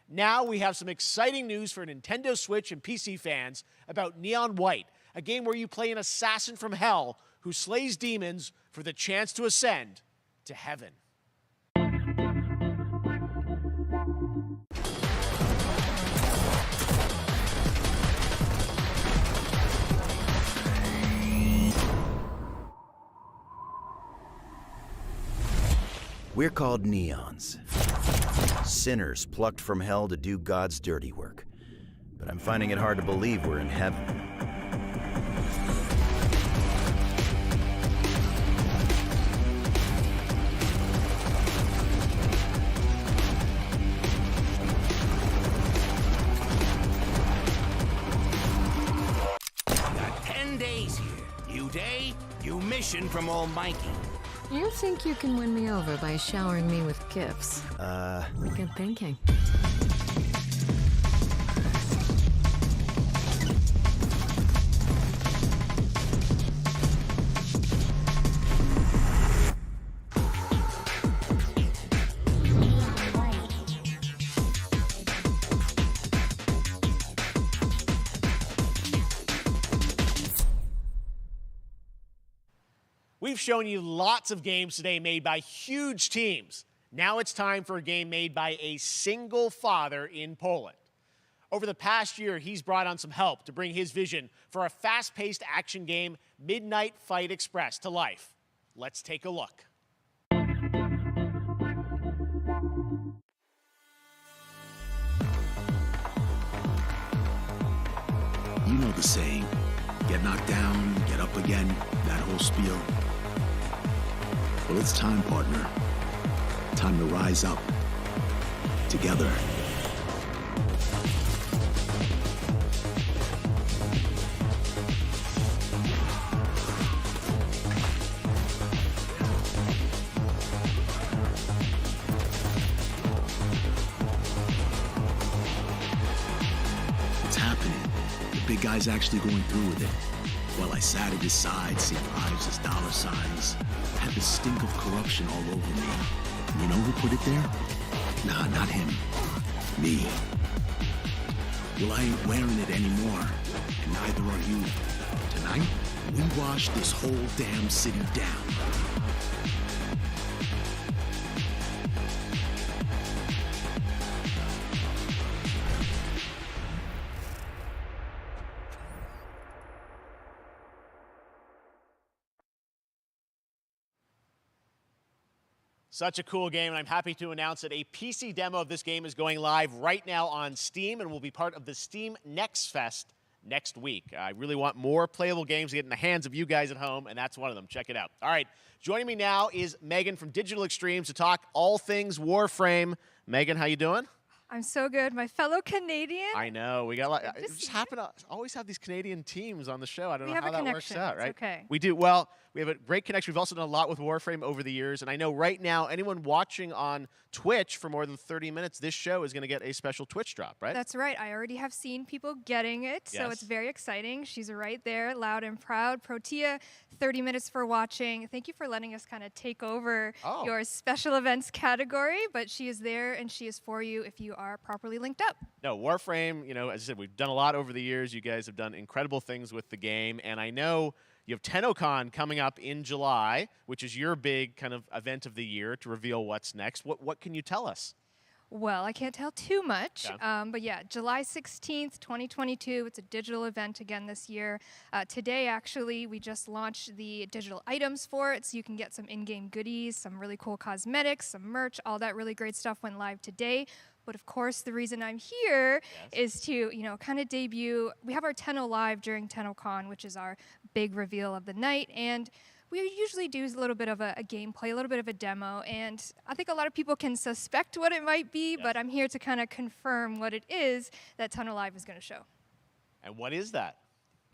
Now we have some exciting news for Nintendo Switch and PC fans about Neon White, a game where you play an assassin from hell who slays demons for the chance to ascend to heaven. We're called Neons. Sinners plucked from hell to do God's dirty work. But I'm finding it hard to believe we're in heaven. Got 10 days here. New day, new mission from Almighty. You think you can win me over by showering me with gifts? Good thinking. We've shown you lots of games today made by huge teams. Now it's time for a game made by a single father in Poland. Over the past year, he's brought on some help to bring his vision for a fast-paced action game, Midnight Fight Express, to life. Let's take a look. You know the saying, get knocked down, get up again, that whole spiel. Well, it's time, partner. Time to rise up. Together. It's happening. The big guy's actually going through with it. While I sat at his side, seeing lives as dollar signs, I had the stink of corruption all over me. You know who put it there? Nah, not him. Me. Well, I ain't wearing it anymore, and neither are you. Tonight, we wash this whole damn city down. Such a cool game, and I'm happy to announce that a PC demo of this game is going live right now on Steam and will be part of the Steam Next Fest next week. I really want more playable games to get in the hands of you guys at home, and that's one of them. Check it out. All right, joining me now is Megan from Digital Extremes to talk all things Warframe. Megan, how you doing? I'm so good. My fellow Canadian. I know. We got just happen to always have these Canadian teams on the show. I don't know how that works out, right? Okay. We do. Well, we have a great connection. We've also done a lot with Warframe over the years, and I know right now anyone watching on Twitch for more than 30 minutes, this show is going to get a special Twitch drop, right? That's right. I already have seen people getting it, so it's very exciting. She's right there, loud and proud. Protea, 30 minutes for watching. Thank you for letting us kind of take over your special events category, but she is there and she is for you if you are properly linked up. No, Warframe, you know, as I said, we've done a lot over the years. You guys have done incredible things with the game, and I know you have TennoCon coming up in July, which is your big kind of event of the year to reveal what's next. What can you tell us? Well, I can't tell too much, but yeah, July 16th, 2022, it's a digital event again this year. Today, actually, we just launched the digital items for it, so you can get some in-game goodies, some really cool cosmetics, some merch, all that really great stuff went live today. But of course, the reason I'm here is to, you know, kind of debut. We have our Tenno Live during TennoCon, which is our big reveal of the night, and we usually do a little bit of a gameplay, a little bit of a demo, and I think a lot of people can suspect what it might be, but I'm here to kind of confirm what it is that Tenno Live is going to show. And what is that?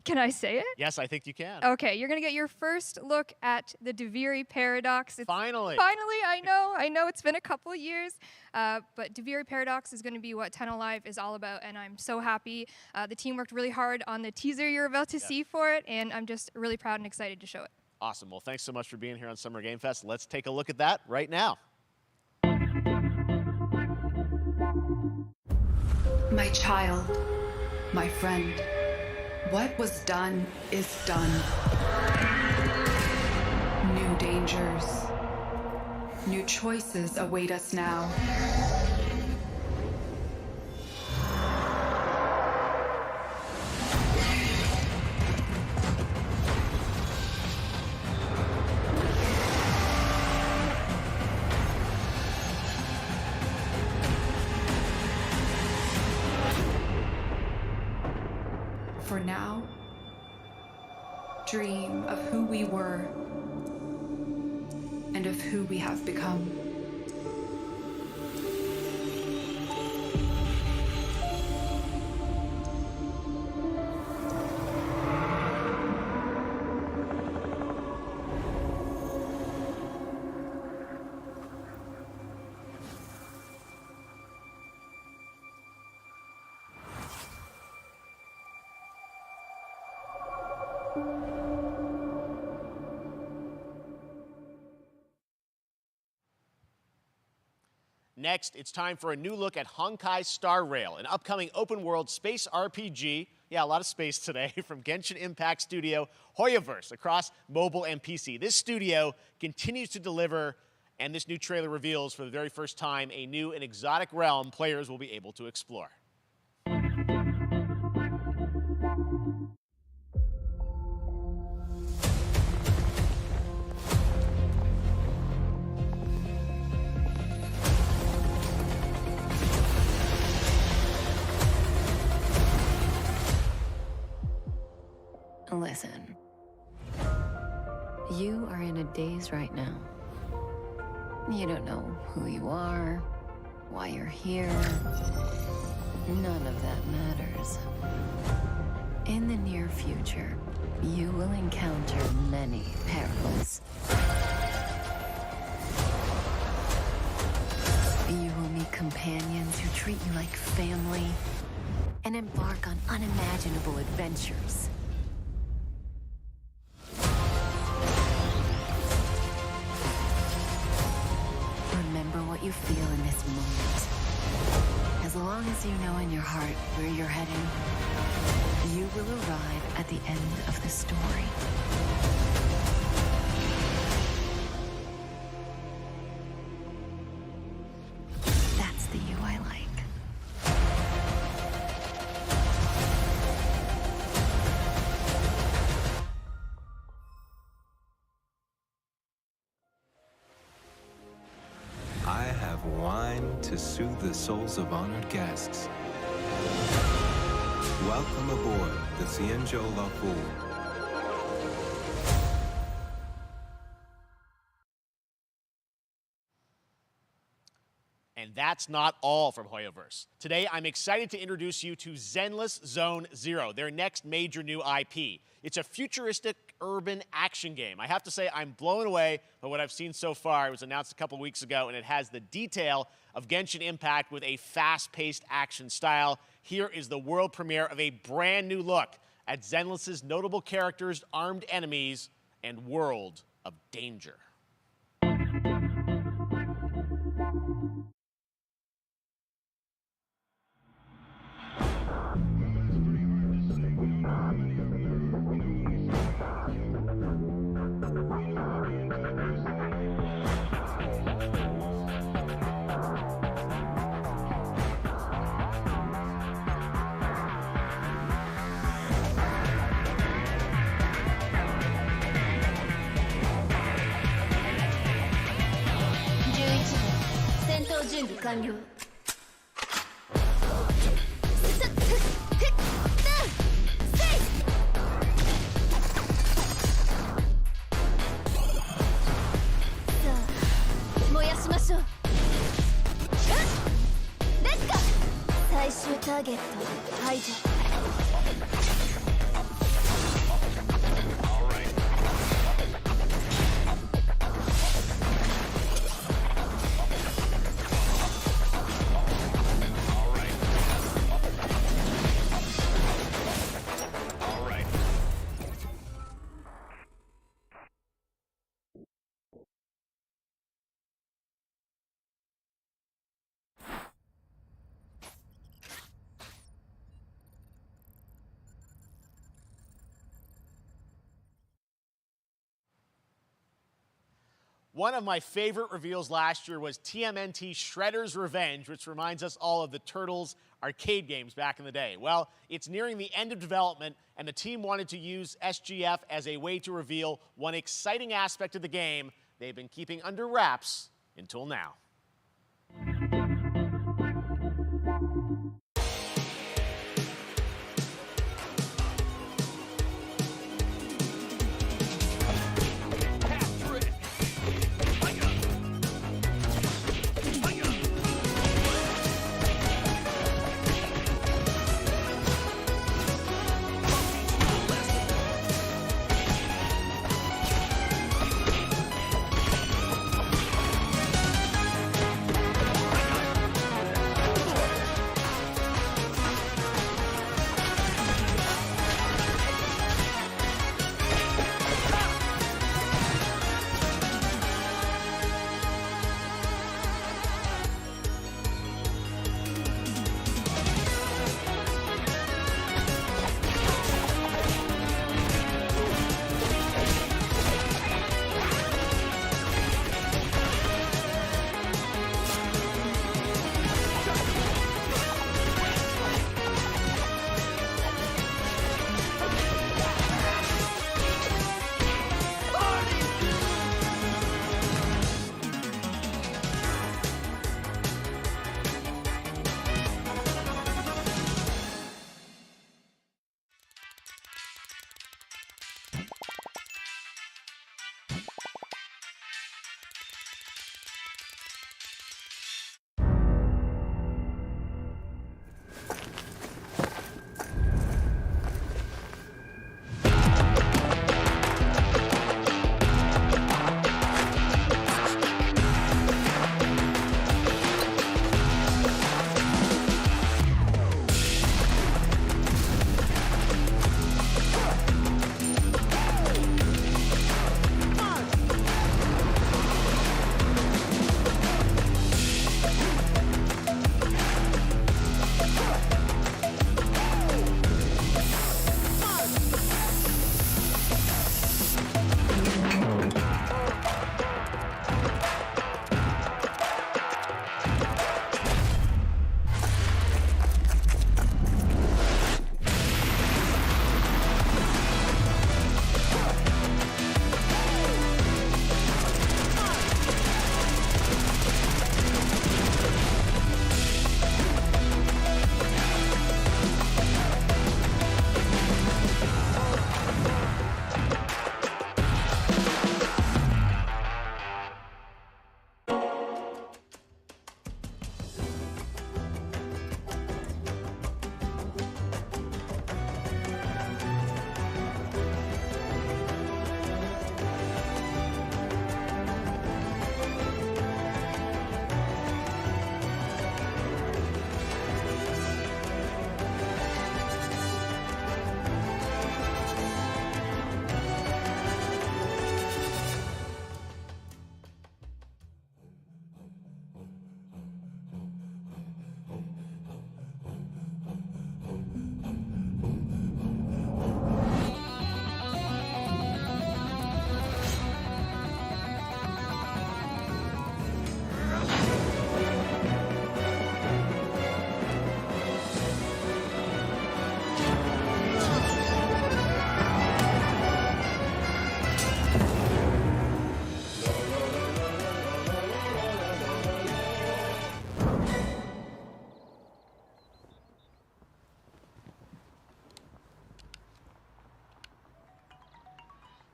Can I say it? Yes, I think you can. Okay, you're going to get your first look at the Duviri Paradox. Finally. Finally, I know it's been a couple years, but Duviri Paradox is going to be what Tenno Live is all about, and I'm so happy. The team worked really hard on the teaser you're about to see for it, and I'm just really proud and excited to show it. Awesome. Well, thanks so much for being here on Summer Game Fest. Let's take a look at that right now. My child, my friend, what was done is done. New dangers, new choices await us now. For now, dream of who we were and of who we have become. Next, it's time for a new look at Honkai Star Rail, an upcoming open-world space RPG. Yeah, a lot of space today from Genshin Impact studio Hoyoverse across mobile and PC. This studio continues to deliver, and this new trailer reveals for the very first time a new and exotic realm players will be able to explore. Listen. You are in a daze right now. You don't know who you are, why you're here. None of that matters. In the near future, you will encounter many perils. You will meet companions who treat you like family and embark on unimaginable adventures. You feel in this moment. As long as you know in your heart where you're heading, you will arrive at the end of the story. That's the you I like. I have wine to soothe the souls of honored guests. Welcome aboard the Xianzhou Lafu. And that's not all from Hoyoverse. Today, I'm excited to introduce you to Zenless Zone Zero, their next major new IP. It's a futuristic urban action game. I have to say, I'm blown away by what I've seen so far. It was announced a couple weeks ago, and it has the detail of Genshin Impact with a fast-paced action style. Here is the world premiere of a brand new look at Zenless's notable characters, armed enemies, and world of danger. One of my favorite reveals last year was TMNT Shredder's Revenge, which reminds us all of the Turtles arcade games back in the day. Well, it's nearing the end of development, and the team wanted to use SGF as a way to reveal one exciting aspect of the game they've been keeping under wraps until now.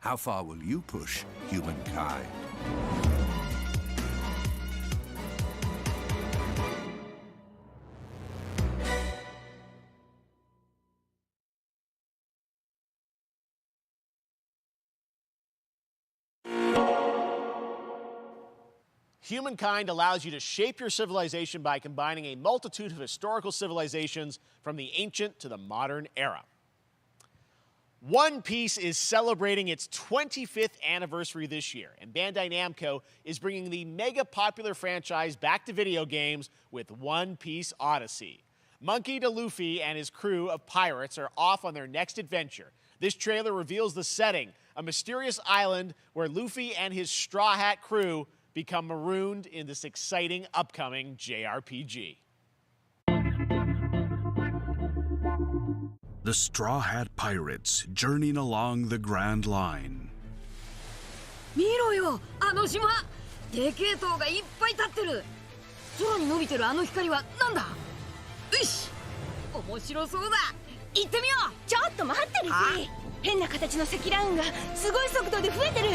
How far will you push humankind? Humankind allows you to shape your civilization by combining a multitude of historical civilizations from the ancient to the modern era. One Piece is celebrating its 25th anniversary this year, and Bandai Namco is bringing the mega popular franchise back to video games with One Piece Odyssey. Monkey D. Luffy and his crew of pirates are off on their next adventure. This trailer reveals the setting, a mysterious island where Luffy and his Straw Hat crew become marooned in this exciting upcoming JRPG. The Straw Hat Pirates journeying along the Grand Line. 見ろよ、あの島。でけえ塔がいっぱい立ってる。空に伸びてるあの光はなんだ？よし、面白そうだ。行ってみよう。ちょっと待ってるぜ。変な形の積乱雲がすごい速度で増えてる。こ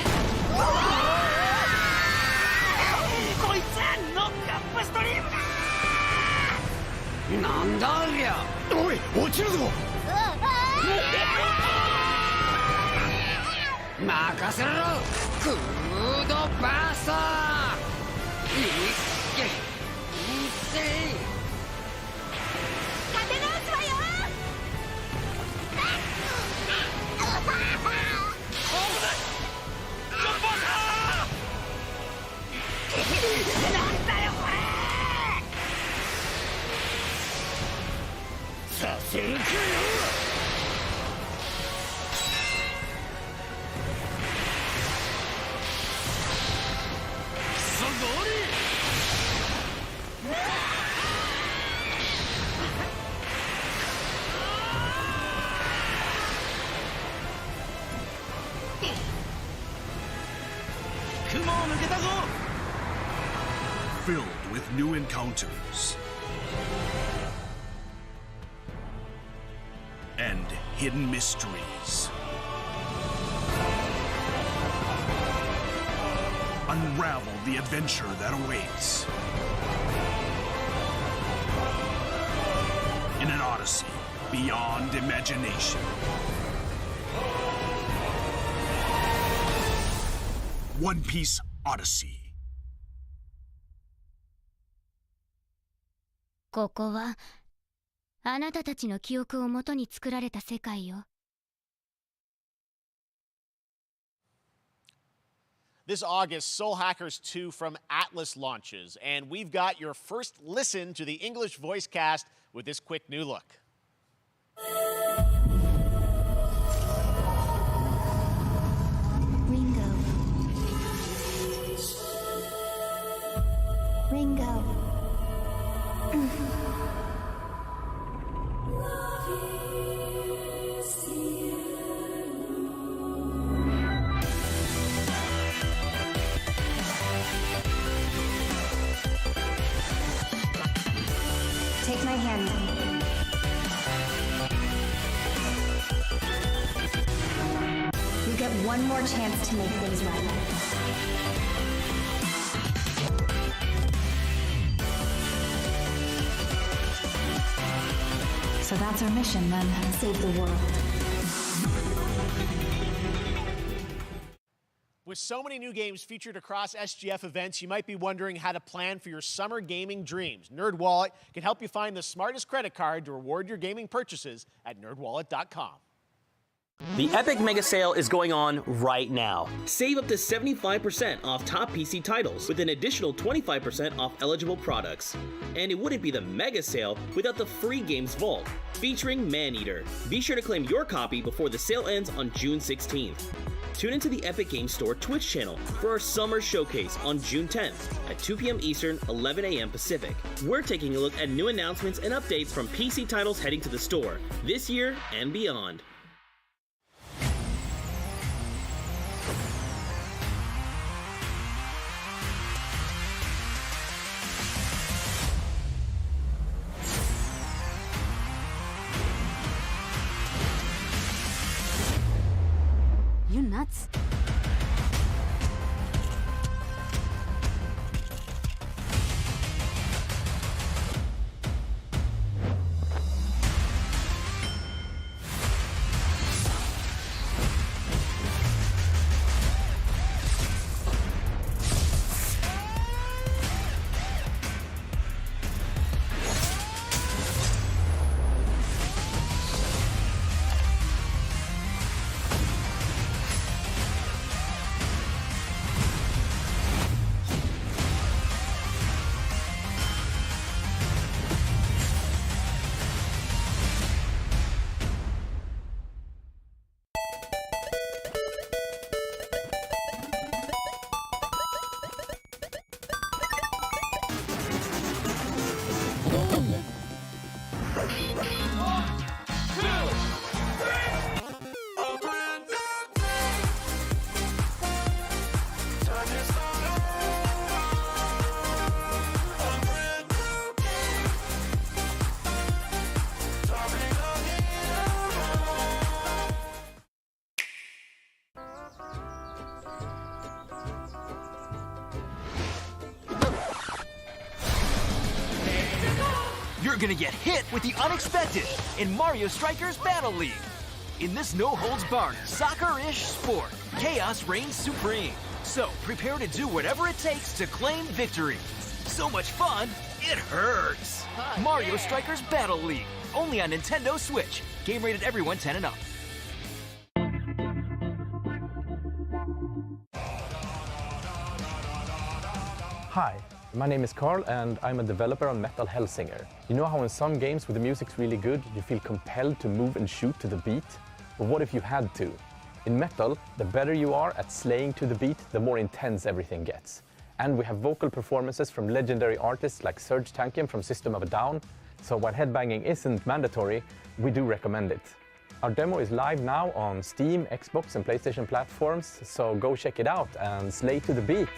いつノックアップストリームだ。なんだありゃ。おい、落ちるぞ。任せろ。クードバースト。いけ。立て直すわよ。なんだよこれ。させるかよ。すごい。雲を抜けたぞ。Filled with new encounters and hidden mysteries. Unravel the adventure that awaits in an odyssey beyond imagination. One Piece Odyssey. ここはあなたたちの記憶をもとに作られた世界よ。This August, Soul Hackers 2 from Atlas launches, and we've got your first listen to the English voice cast with this quick new look. Ringo. Take my hand. You get one more chance to make things right. So that's our mission then, save the world. With so many new games featured across SGF events, you might be wondering how to plan for your summer gaming dreams. NerdWallet can help you find the smartest credit card to reward your gaming purchases at nerdwallet.com. The Epic Mega Sale is going on right now. Save up to 75% off top PC titles with an additional 25% off eligible products. And it wouldn't be the Mega Sale without the free games vault, featuring Maneater. Be sure to claim your copy before the sale ends on June 16th. Tune into the Epic Games Store Twitch channel for our summer showcase on June 10th at 2 p.m. Eastern, 11 a.m. Pacific. We're taking a look at new announcements and updates from PC titles heading to the store this year and beyond. You nuts? You're gonna get hit with the unexpected in Mario Strikers Battle League. In this no-holds-barred, soccer-ish sport, chaos reigns supreme. So prepare to do whatever it takes to claim victory. So much fun, it hurts. Mario Strikers Battle League, only on Nintendo Switch. Game rated everyone 10 and up. Hi, my name is Carl and I'm a developer on Metal Hellsinger. You know how in some games where the music's really good, you feel compelled to move and shoot to the beat? But what if you had to? In Metal, the better you are at slaying to the beat, the more intense everything gets. And we have vocal performances from legendary artists like Serj Tankian from System of a Down, so while headbanging isn't mandatory, we do recommend it. Our demo is live now on Steam, Xbox and PlayStation platforms, so go check it out and slay to the beat.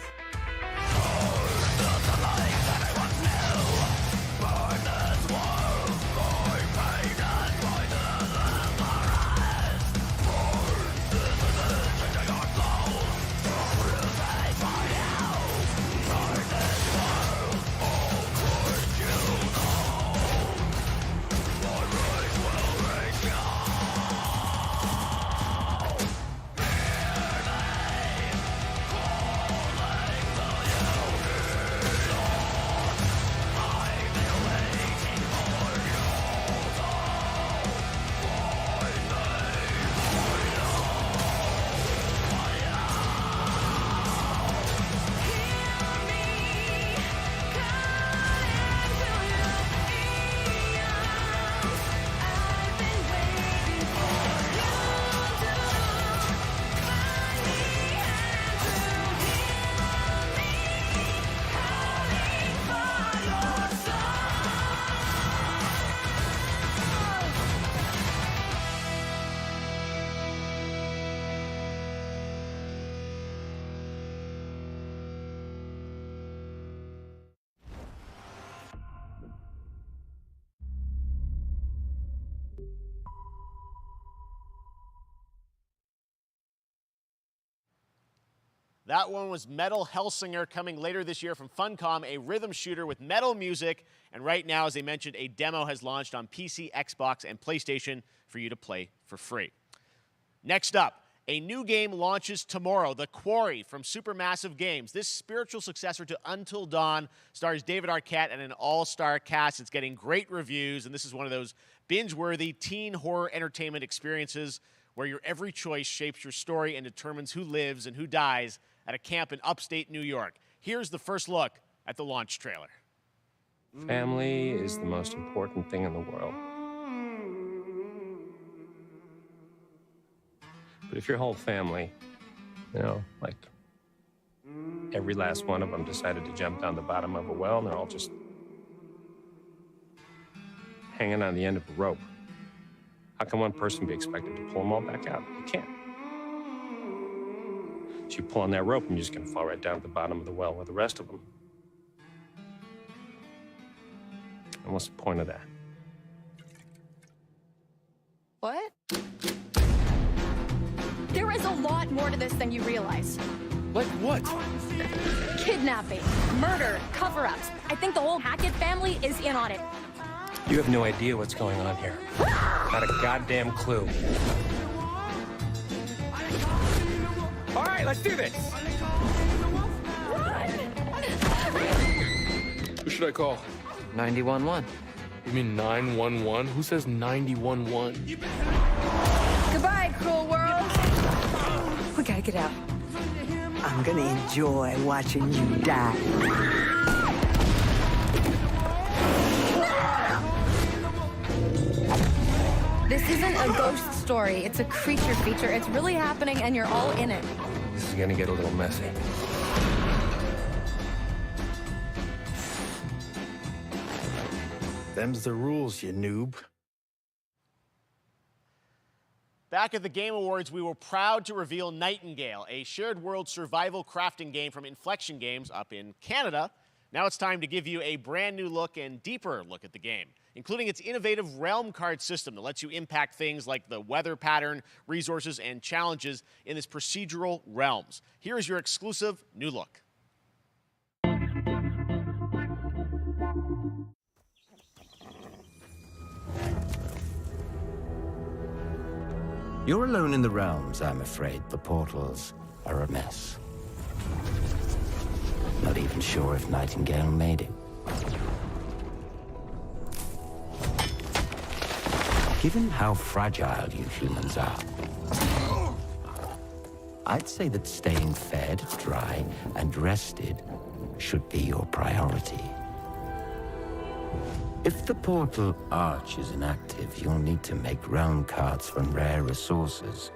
That one was Metal Hellsinger, coming later this year from Funcom, a rhythm shooter with metal music. And right now, as I mentioned, a demo has launched on PC, Xbox, and PlayStation for you to play for free. Next up, a new game launches tomorrow, The Quarry from Supermassive Games. This spiritual successor to Until Dawn stars David Arquette and an all-star cast. It's getting great reviews, and this is one of those binge-worthy teen horror entertainment experiences where your every choice shapes your story and determines who lives and who dies at a camp in upstate New York. Here's the first look at the launch trailer. Family is the most important thing in the world. But if your whole family, like every last one of them decided to jump down the bottom of a well and they're all just hanging on the end of a rope, how can one person be expected to pull them all back out? You can't. So you pull on that rope and you're just gonna fall right down at the bottom of the well with the rest of them. And what's the point of that? What? There is a lot more to this than you realize. Like what? Kidnapping, murder, cover-ups. I think the whole Hackett family is in on it. You have no idea what's going on here. Not a goddamn clue. All right, let's do this. Who should I call? 911. You mean 911? Who says 911? Goodbye, cruel world. We gotta get out. I'm gonna enjoy watching you die. This isn't a ghost story. It's a creature feature. It's really happening, and you're all in it. This is gonna get a little messy. Them's the rules, you noob. Back at the Game Awards, we were proud to reveal Nightingale, a shared world survival crafting game from Inflection Games up in Canada. Now it's time to give you a brand new look and deeper look at the game, including its innovative realm card system that lets you impact things like the weather pattern, resources, and challenges in this procedural realms. Here is your exclusive new look. You're alone in the realms, I'm afraid. The portals are a mess. Not even sure if Nightingale made it. Given how fragile you humans are, I'd say that staying fed, dry, and rested should be your priority. If the portal arch is inactive, you'll need to make realm cards from rare resources.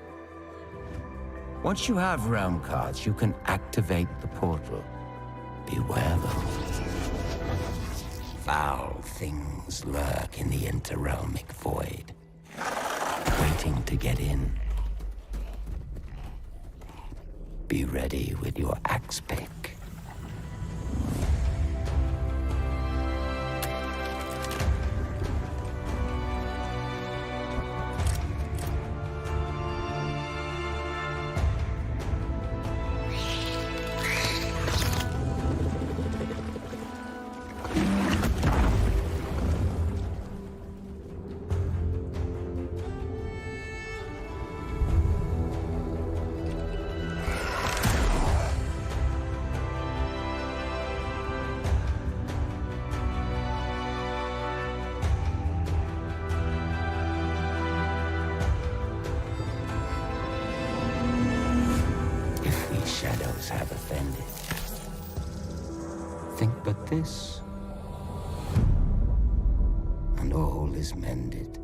Once you have realm cards, you can activate the portal. Beware though. Foul things lurk in the interrealmic void, waiting to get in. Be ready with your axe pick. Shadows have offended. Think but this, and all is mended.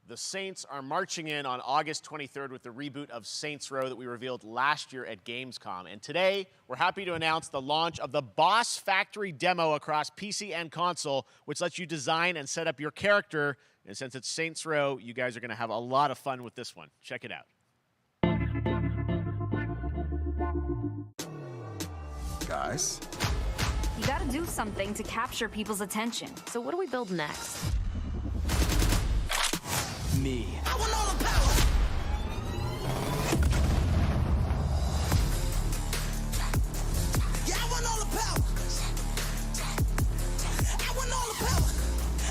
The Saints are marching in on August 23rd with the reboot of Saints Row that we revealed last year at Gamescom. And today, we're happy to announce the launch of the Boss Factory demo across PC and console, which lets you design and set up your character. And since it's Saints Row, you guys are going to have a lot of fun with this one. Check it out. Guys? You gotta do something to capture people's attention. So what do we build next? Me. I want all the power! Yeah, I want all the power! I want all the power!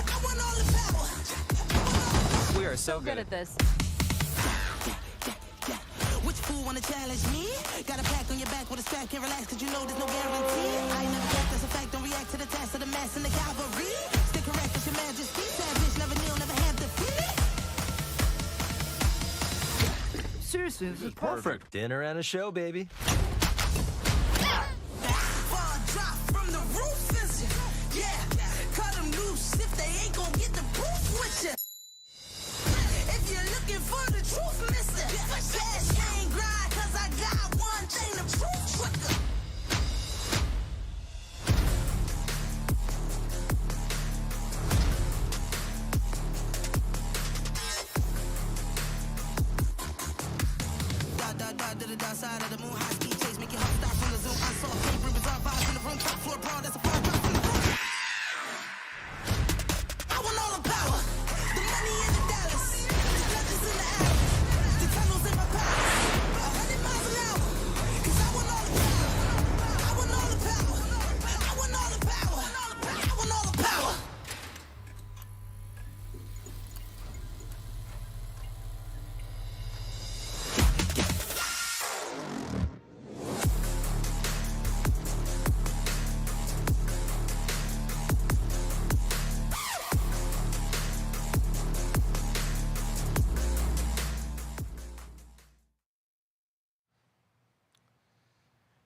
I want all the power! We are so good at this. Which fool wanna challenge me? Got a pack on your back with a strap, can't relax cause you know there's no guarantee. I ain't never left, that's a fact, don't react to the task of the mass and the cavalry. Stay correct, it's your majesty, savage, never kneel, never have defeat. Seriously, this is perfect. Dinner and a show, baby. If you're looking for the truth, mister, cash ain't grind, cause I got one thing to prove quicker. To the dark side of the moon, high speed.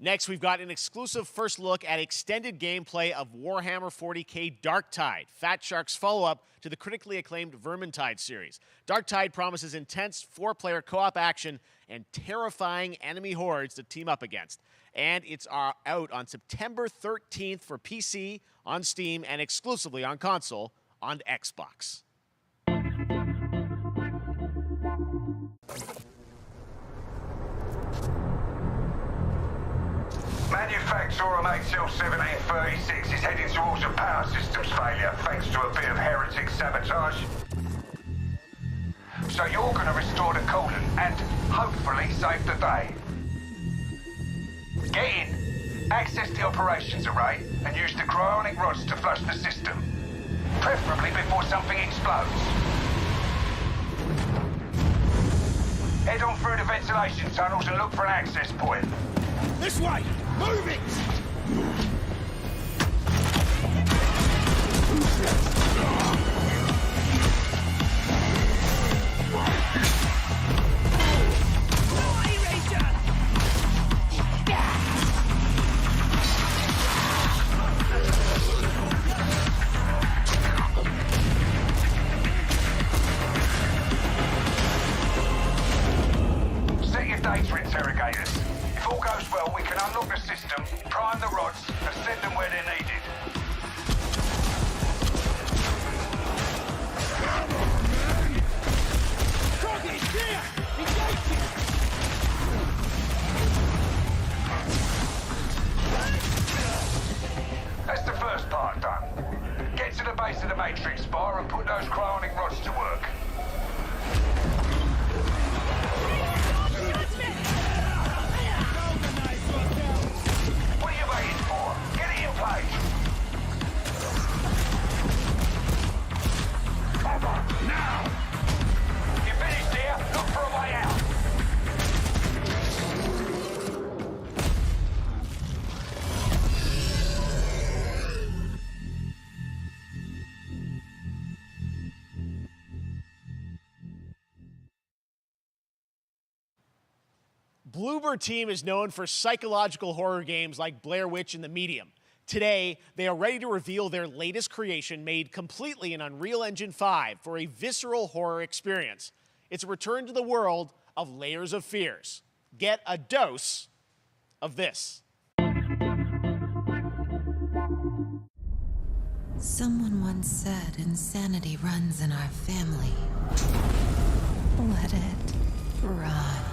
Next, we've got an exclusive first look at extended gameplay of Warhammer 40k Darktide, Fat Shark's follow-up to the critically acclaimed Vermintide series. Darktide promises intense 4-player co-op action and terrifying enemy hordes to team up against. And it's out on September 13th for PC, on Steam, and exclusively on console on Xbox. Manufacturer of HL1736 is heading towards a power systems failure thanks to a bit of heretic sabotage. So you're going to restore the coolant and hopefully save the day. Get in, access the operations array, and use the cryonic rods to flush the system. Preferably before something explodes. Head on through the ventilation tunnels and look for an access point. This way! Move it! Set your data interrogators. If all goes well, we can unlock the system, prime the rods, and send them where they're needed. Target here! Engaging! That's the first part done. Get to the base of the Matrix bar and put those cryonic rods to work. What are you waiting for? Get it in place! Now! You finished here? Look for a way out! Bloober Team is known for psychological horror games like Blair Witch and The Medium. Today, they are ready to reveal their latest creation made completely in Unreal Engine 5 for a visceral horror experience. It's a return to the world of Layers of Fears. Get a dose of this. Someone once said insanity runs in our family. Let it run.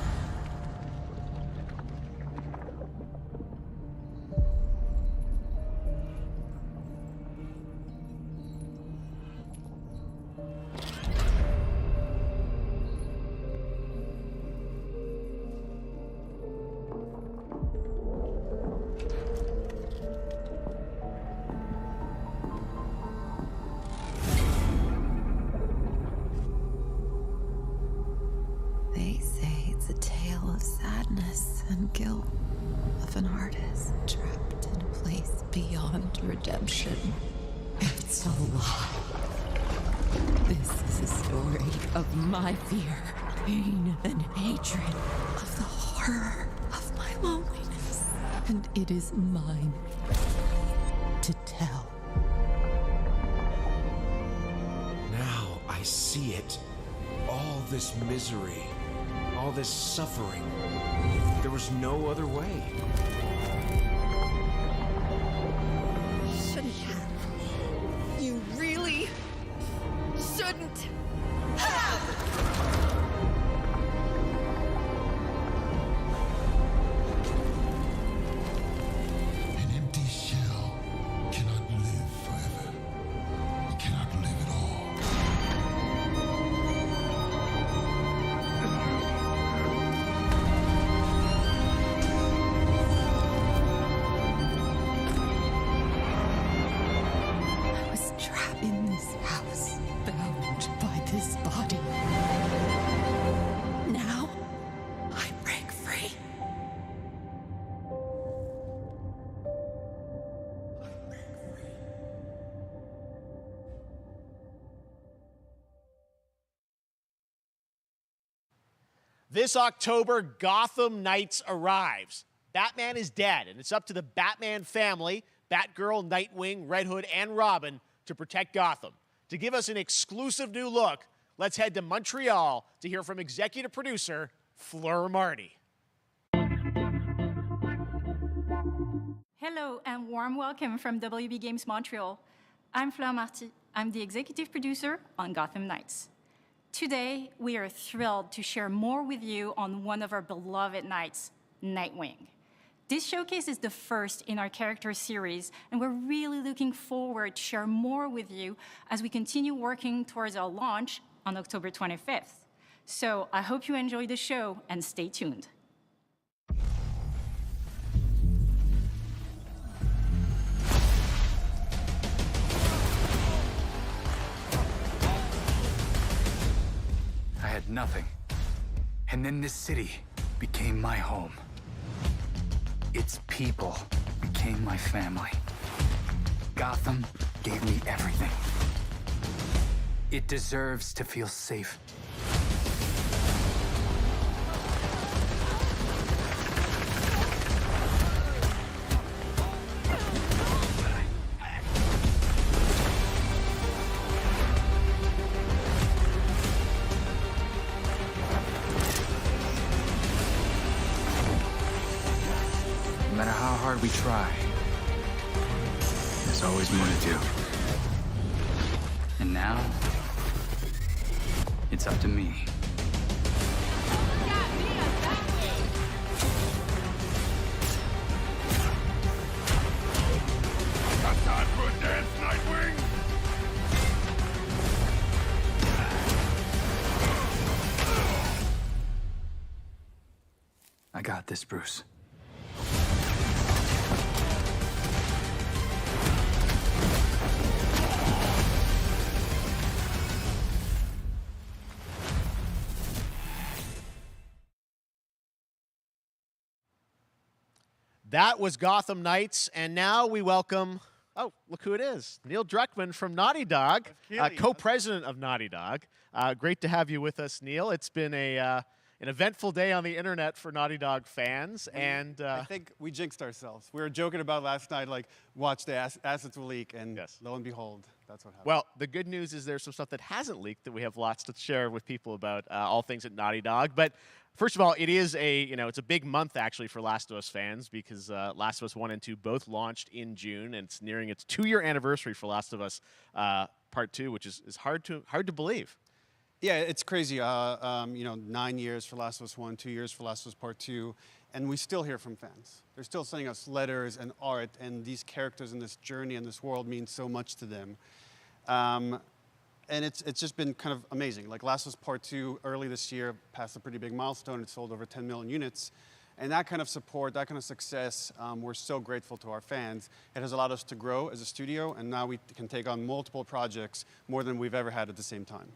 They say it's a tale of sadness and guilt of an artist trapped in a place beyond redemption. It's a lie. This is a story of my fear, pain, and hatred, of the horror of my loneliness. And it is mine to tell. Now I see it. All this misery, all this suffering. There was no other way. Shouldn't have. You really shouldn't have. An empty shell cannot live forever. It cannot live at all. I was trapped in this house, bound by this body. Now, I break free. This October, Gotham Knights arrives. Batman is dead, and it's up to the Batman family, Batgirl, Nightwing, Red Hood, and Robin, to protect Gotham. To give us an exclusive new look, let's head to Montreal to hear from executive producer Fleur Marty. Hello and warm welcome from WB Games Montreal. I'm Fleur Marty. I'm the executive producer on Gotham Knights. Today, we are thrilled to share more with you on one of our beloved knights, Nightwing. This showcase is the first in our character series, and we're really looking forward to share more with you as we continue working towards our launch on October 25th. So I hope you enjoy the show and stay tuned. I had nothing, and then this city became my home. Its people became my family. Gotham gave me everything. It deserves to feel safe. No matter how hard we try, there's always more to do. And now, it's up to me. Got time for a dance, Nightwing? I got this, Bruce. That was Gotham Knights, and now we welcome, oh, look who it is, Neil Druckmann from Naughty Dog, co-president of Naughty Dog. Great to have you with us, Neil. It's been an eventful day on the internet for Naughty Dog fans, and I think we jinxed ourselves. We were joking about last night, like, watch the assets will leak, and lo and behold, that's what happened. well, the good news is there's some stuff that hasn't leaked that we have lots to share with people about all things at Naughty Dog. But first of all, it is it's a big month actually for Last of Us fans because Last of Us 1 and 2 both launched in June, and it's nearing its 2-year anniversary for Last of Us Part 2, which is hard to believe. Yeah, it's crazy. 9 years for Last of Us 1, 2 years for Last of Us Part 2, and we still hear from fans. They're still sending us letters and art, and these characters in this journey and this world mean so much to them. And it's just been kind of amazing. Like Last of Us Part 2 early this year passed a pretty big milestone. It sold over 10 million units. And that kind of support, that kind of success, we're so grateful to our fans. It has allowed us to grow as a studio, and now we can take on multiple projects, more than we've ever had at the same time.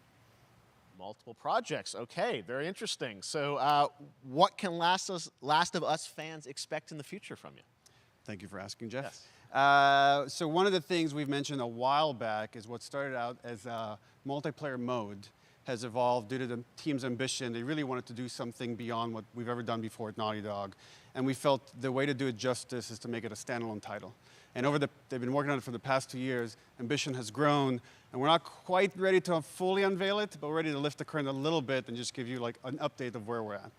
Multiple projects. Okay, very interesting. So what can Last of Us fans expect in the future from you? Thank you for asking, Jeff. Yes. So one of the things we've mentioned a while back is what started out as a multiplayer mode has evolved due to the team's ambition. They really wanted to do something beyond what we've ever done before at Naughty Dog. And we felt the way to do it justice is to make it a standalone title. And they've been working on it for the past 2 years. Ambition has grown, and we're not quite ready to fully unveil it, but we're ready to lift the curtain a little bit and just give you like an update of where we're at.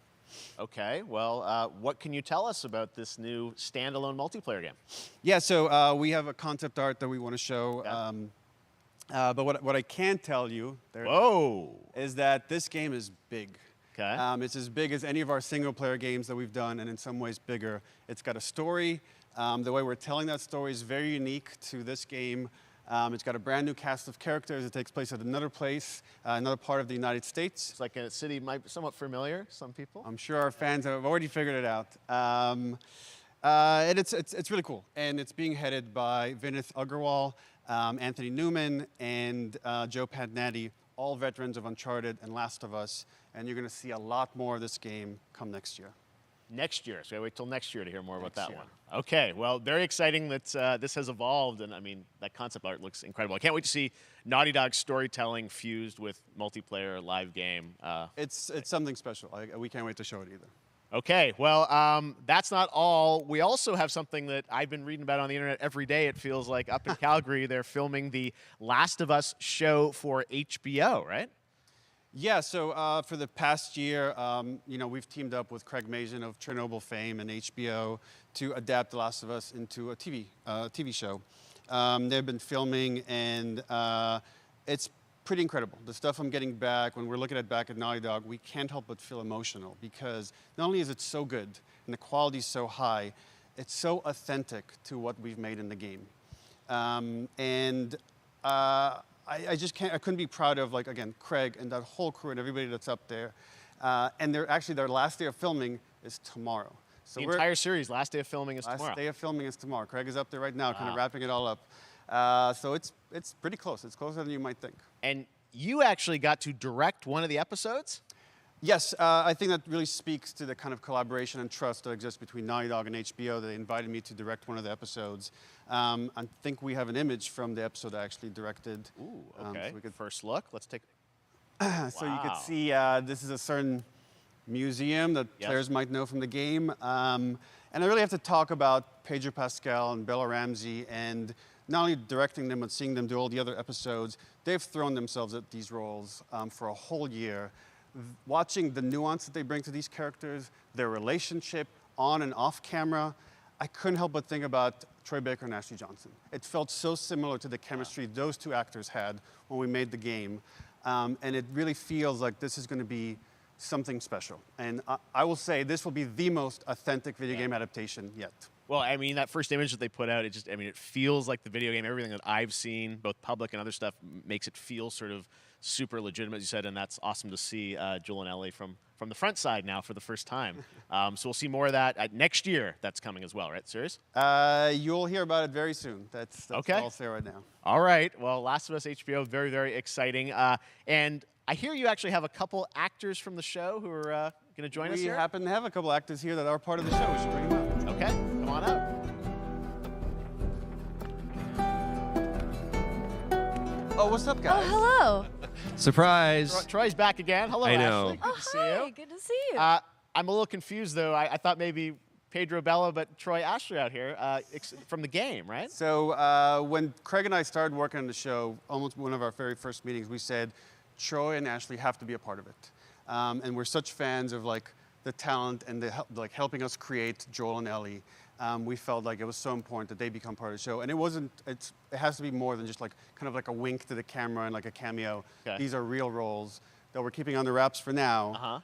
Okay, well, what can you tell us about this new standalone multiplayer game? Yeah, so we have a concept art that we want to show. Yeah. But what I can tell you is that this game is big. Okay. It's as big as any of our single-player games that we've done, and in some ways bigger. It's got a story. The way we're telling that story is very unique to this game. It's got a brand new cast of characters. It takes place at another place, another part of the United States. It's like a city might be somewhat familiar, some people. I'm sure our fans have already figured it out. And it's really cool. And it's being headed by Vinith Agarwal, Anthony Newman, and Joe Pantnati, all veterans of Uncharted and Last of Us. And you're going to see a lot more of this game come next year. Next year, so we wait till next year to hear more about that one. Okay, well, very exciting that this has evolved, and I mean, that concept art looks incredible. I can't wait to see Naughty Dog's storytelling fused with multiplayer live game. It's something special. We can't wait to show it either. Okay, well, that's not all. We also have something that I've been reading about on the internet every day, it feels like. Up in Calgary, they're filming the Last of Us show for HBO, right? Yeah, so for the past year, we've teamed up with Craig Mazin of Chernobyl fame and HBO to adapt The Last of Us into a TV show. They've been filming, and it's pretty incredible. The stuff I'm getting back, when we're looking at back at Naughty Dog, we can't help but feel emotional because not only is it so good and the quality is so high, it's so authentic to what we've made in the game. I just can't, I couldn't be proud of, like, again, Craig and that whole crew and everybody that's up there. And their last day of filming is tomorrow. So the entire series, last day of filming is tomorrow. Last day of filming is tomorrow. Craig is up there right now, kind of Wow. wrapping it all up. So it's pretty close. It's closer than you might think. And you actually got to direct one of the episodes? Yes, I think that really speaks to the kind of collaboration and trust that exists between Naughty Dog and HBO. They invited me to direct one of the episodes. I think we have an image from the episode I actually directed. Ooh, okay. So we could first look. Let's take. So you could see this is a certain museum that Yes. players might know from the game. And I really have to talk about Pedro Pascal and Bella Ramsey, and not only directing them but seeing them do all the other episodes. They've thrown themselves at these roles for a whole year. Watching the nuance that they bring to these characters, their relationship on and off camera, I couldn't help but think about Troy Baker and Ashley Johnson. It felt so similar to the chemistry those two actors had when we made the game. And it really feels like this is going to be something special. And I will say this will be the most authentic video game adaptation yet. Well, I mean, that first image that they put out, it feels like the video game. Everything that I've seen, both public and other stuff, makes it feel sort of super legitimate, as you said, and that's awesome to see Joel and Ellie from the front side now for the first time. So we'll see more of that next year. That's coming as well, right? Serious? You'll hear about it very soon. That's okay. all I'll say right now. All right. Well, Last of Us HBO, very, very exciting. And I hear you actually have a couple actors from the show who are going to join us We here. happen to have a couple actors here that are part of the show. We should bring them up. Okay, come on up. Oh, what's up, guys? hello. Surprise. Troy's back again. Hello, I know. Ashley. Good to see you. Good to see you. I'm a little confused, though. I thought maybe Pedro Bella, but Troy Ashley out here from the game, right? So when Craig and I started working on the show, almost one of our very first meetings, we said Troy and Ashley have to be a part of it. And we're such fans of like the talent and helping us create Joel and Ellie. We felt like it was so important that they become part of the show. And it has to be more than just like kind of like a wink to the camera and like a cameo. Okay. These are real roles that we're keeping under wraps for now.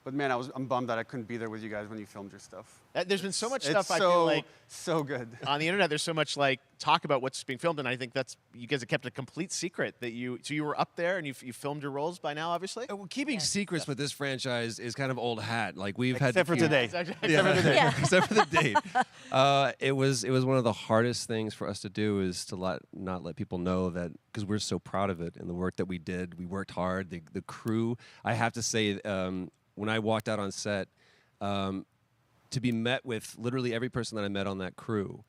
But man, I'm bummed that I couldn't be there with you guys when you filmed your stuff. There's been so much It's stuff I feel like so good on the internet. There's so much like talk about what's being filmed, and I think that's you guys have kept a complete secret that you were up there and you filmed your roles by now, obviously. Well, keeping secrets with this franchise is kind of old hat. Like we've Except had for today. Except for the date. It was one of the hardest things for us to do is to not let people know that, because we're so proud of it and the work that we did. We worked hard. The crew. I have to say, when I walked out on set, to be met with literally every person that I met on that crew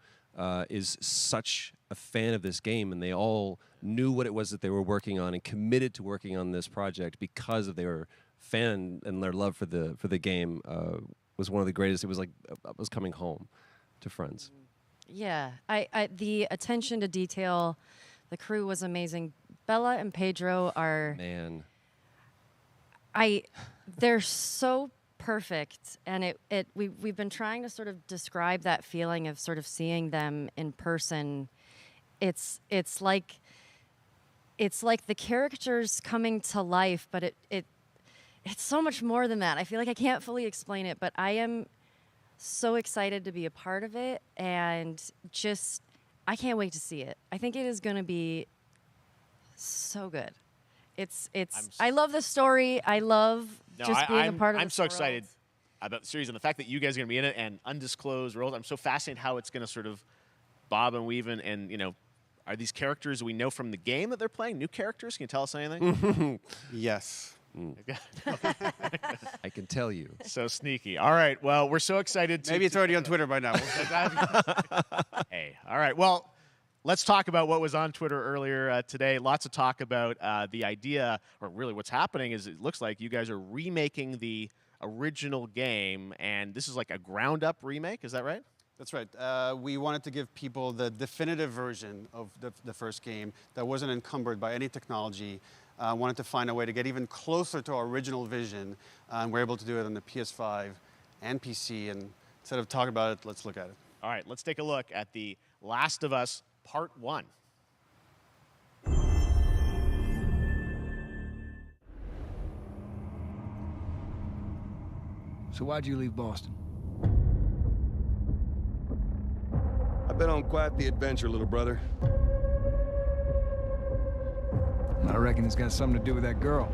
is such a fan of this game, and they all knew what it was that they were working on and committed to working on this project because of their fan and their love for the game was one of the greatest. It was like I was coming home to friends. Yeah, the attention to detail, the crew was amazing. Bella and Pedro are they're so perfect, and we've been trying to sort of describe that feeling of sort of seeing them in person. It's like the characters coming to life, but it's so much more than that. I feel like I can't fully explain it, but I am so excited to be a part of it, and just I can't wait to see it. I think it is going to be so good. I love the story. I love being a part of. I'm so world. excited about the series and the fact that you guys are going to be in it and undisclosed roles. I'm so fascinated how it's going to sort of bob and weave and are these characters we know from the game that they're playing new characters? Can you tell us anything? Yes. I can tell you. So sneaky. All right. Well, we're so excited. Maybe it's already on Twitter by now. Hey. All right. Well, let's talk about what was on Twitter earlier today. Lots of talk about the idea, or really what's happening is it looks like you guys are remaking the original game, and this is like a ground-up remake. Is that right? That's right. We wanted to give people the definitive version of the first game that wasn't encumbered by any technology. Wanted to find a way to get even closer to our original vision. We're able to do it on the PS5 and PC. And instead of talking about it, let's look at it. All right, let's take a look at The Last of Us Part 1. So why'd you leave Boston? I've been on quite the adventure, little brother. I reckon it's got something to do with that girl.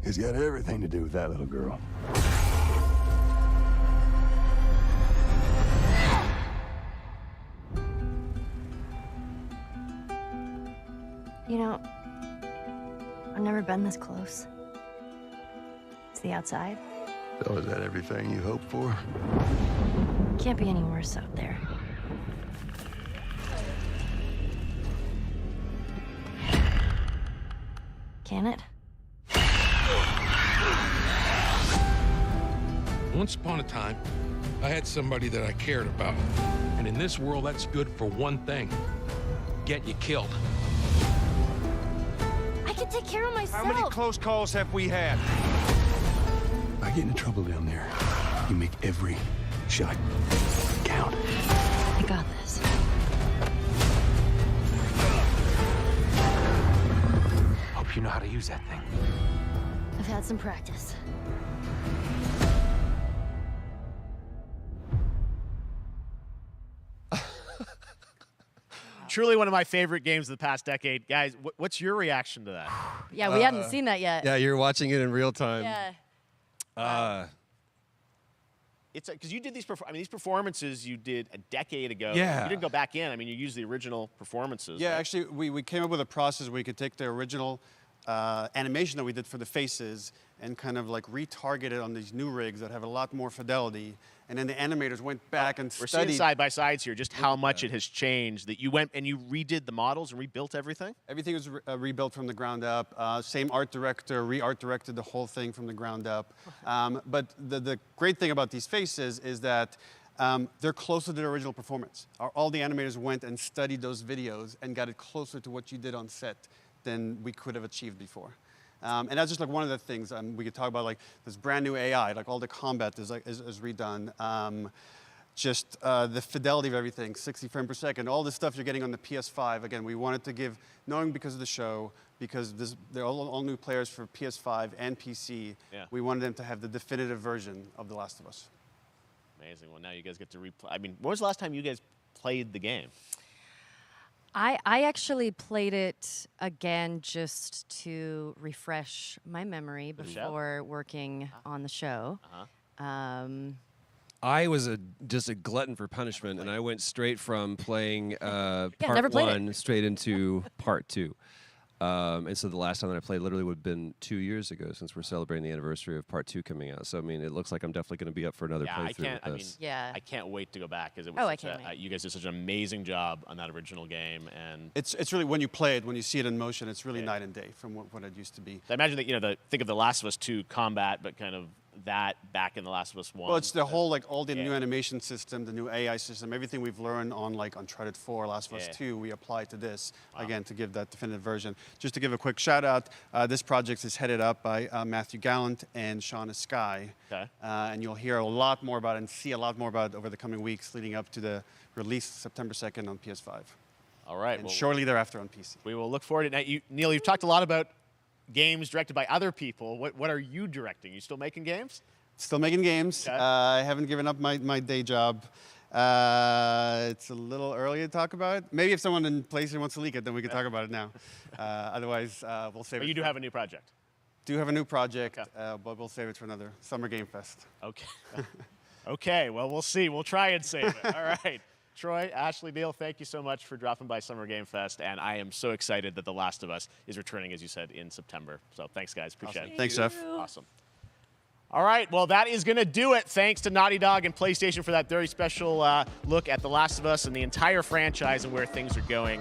It's got everything to do with that little girl. You know, I've never been this close. It's the outside. So is that everything you hoped for? Can't be any worse out there. Can it? Once upon a time, I had somebody that I cared about. And in this world, that's good for one thing. Get you killed. I can take care of myself. How many close calls have we had? I get into trouble down there. You make every shot count. I got this. Hope you know how to use that thing. I've had some practice. Truly one of my favorite games of the past decade. Guys, what's your reaction to that? Yeah, we hadn't seen that yet. Yeah, you're watching it in real time. Yeah. It's because you did these. These performances you did a decade ago. Yeah. You didn't go back in. I mean, you used the original performances. Yeah, right? actually, we came up with a process where we could take the original animation that we did for the faces and kind of like retarget it on these new rigs that have a lot more fidelity. And then the animators went back and We're studied. seeing side by sides here, just how much it has changed. That you went and you redid the models and rebuilt everything. Everything was rebuilt from the ground up. Same art director, re-art directed the whole thing from the ground up. But the great thing about these faces is that they're closer to the original performance. All the animators went and studied those videos and got it closer to what you did on set than we could have achieved before. And that's just like one of the things we could talk about, like this brand new AI, like all the combat is redone. Just the fidelity of everything, 60 frames per second, all the stuff you're getting on the PS5. Again, we wanted to give, knowing because of the show, because they're all new players for PS5 and PC, we wanted them to have the definitive version of The Last of Us. Amazing. Well, now you guys get to replay. I mean, when was the last time you guys played the game? I actually played it again just to refresh my memory before working on the show. I was just a glutton for punishment, and I went straight from playing never part played one straight into part two. And so the last time that I played literally would have been 2 years ago, since we're celebrating the anniversary of part two coming out. So I mean, it looks like I'm definitely going to be up for another playthrough with this. I can't wait to go back because it was. I can't wait. You guys did such an amazing job on that original game, and It's really, when you play it, when you see it in motion, it's really night and day from what it used to be. I imagine that think of The Last of Us 2 combat, but kind of that back in The Last of Us 1. Well, it's the whole, like, all the new animation system, the new AI system, everything we've learned on, like, Uncharted 4, Last of Us 2, we apply to this, again, to give that definitive version. Just to give a quick shout out, this project is headed up by Matthew Gallant and Shauna Skye. Okay. And you'll hear a lot more about it and see a lot more about it over the coming weeks leading up to the release September 2nd on PS5. All right. And shortly thereafter on PC. We will look forward to it. Neil, you've talked a lot about games directed by other people. What are you directing? You still making games? Still making games. Okay. I haven't given up my day job. It's a little early to talk about it. Maybe if someone in PlayStation wants to leak it, then we can talk about it now. Otherwise, we'll save it. But you do have a new project. Do have a new project, but we'll save it for another Summer Game Fest. Okay. Okay, well, we'll see. We'll try and save it. All right. Troy, Ashley, Neil, thank you so much for dropping by Summer Game Fest, and I am so excited that The Last of Us is returning, as you said, in September. So thanks, guys. Appreciate it. Thanks, Jeff. Awesome. All right, well, that is going to do it. Thanks to Naughty Dog and PlayStation for that very special look at The Last of Us and the entire franchise and where things are going.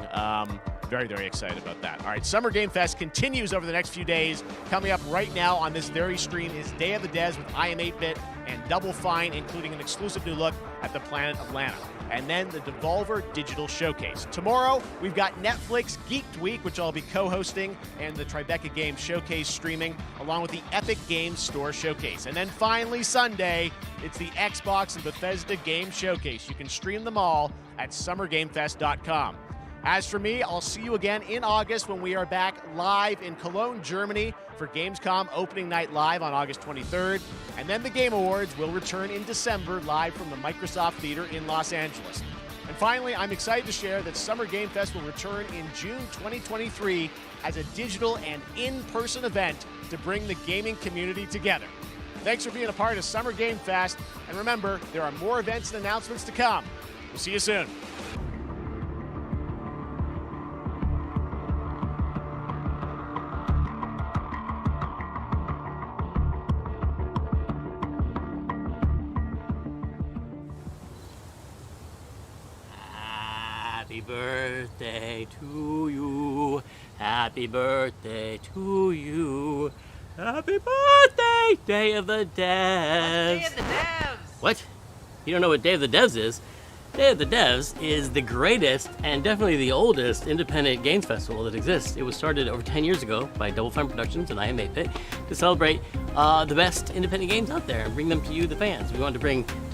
Very, very excited about that. All right, Summer Game Fest continues over the next few days. Coming up right now on this very stream is Day of the Devs with I Am 8-Bit and Double Fine, including an exclusive new look at the Planet Atlanta. And then the Devolver Digital Showcase. Tomorrow, we've got Netflix Geeked Week, which I'll be co-hosting, and the Tribeca Games Showcase streaming, along with the Epic Games Store Showcase. And then finally, Sunday, it's the Xbox and Bethesda Game Showcase. You can stream them all at summergamefest.com. As for me, I'll see you again in August when we are back live in Cologne, Germany for Gamescom Opening Night Live on August 23rd. And then the Game Awards will return in December live from the Microsoft Theater in Los Angeles. And finally, I'm excited to share that Summer Game Fest will return in June 2023 as a digital and in-person event to bring the gaming community together. Thanks for being a part of Summer Game Fest. And remember, there are more events and announcements to come. We'll see you soon. Happy birthday to you. Happy birthday to you. Happy birthday, Day of the Devs. Day of the Devs. What? You don't know what Day of the Devs is? Day of the Devs is the greatest and definitely the oldest independent games festival that exists. It was started over 10 years ago by Double Fine Productions and I Am 8-Bit to celebrate the best independent games out there and bring them to you, the fans. We wanted to bring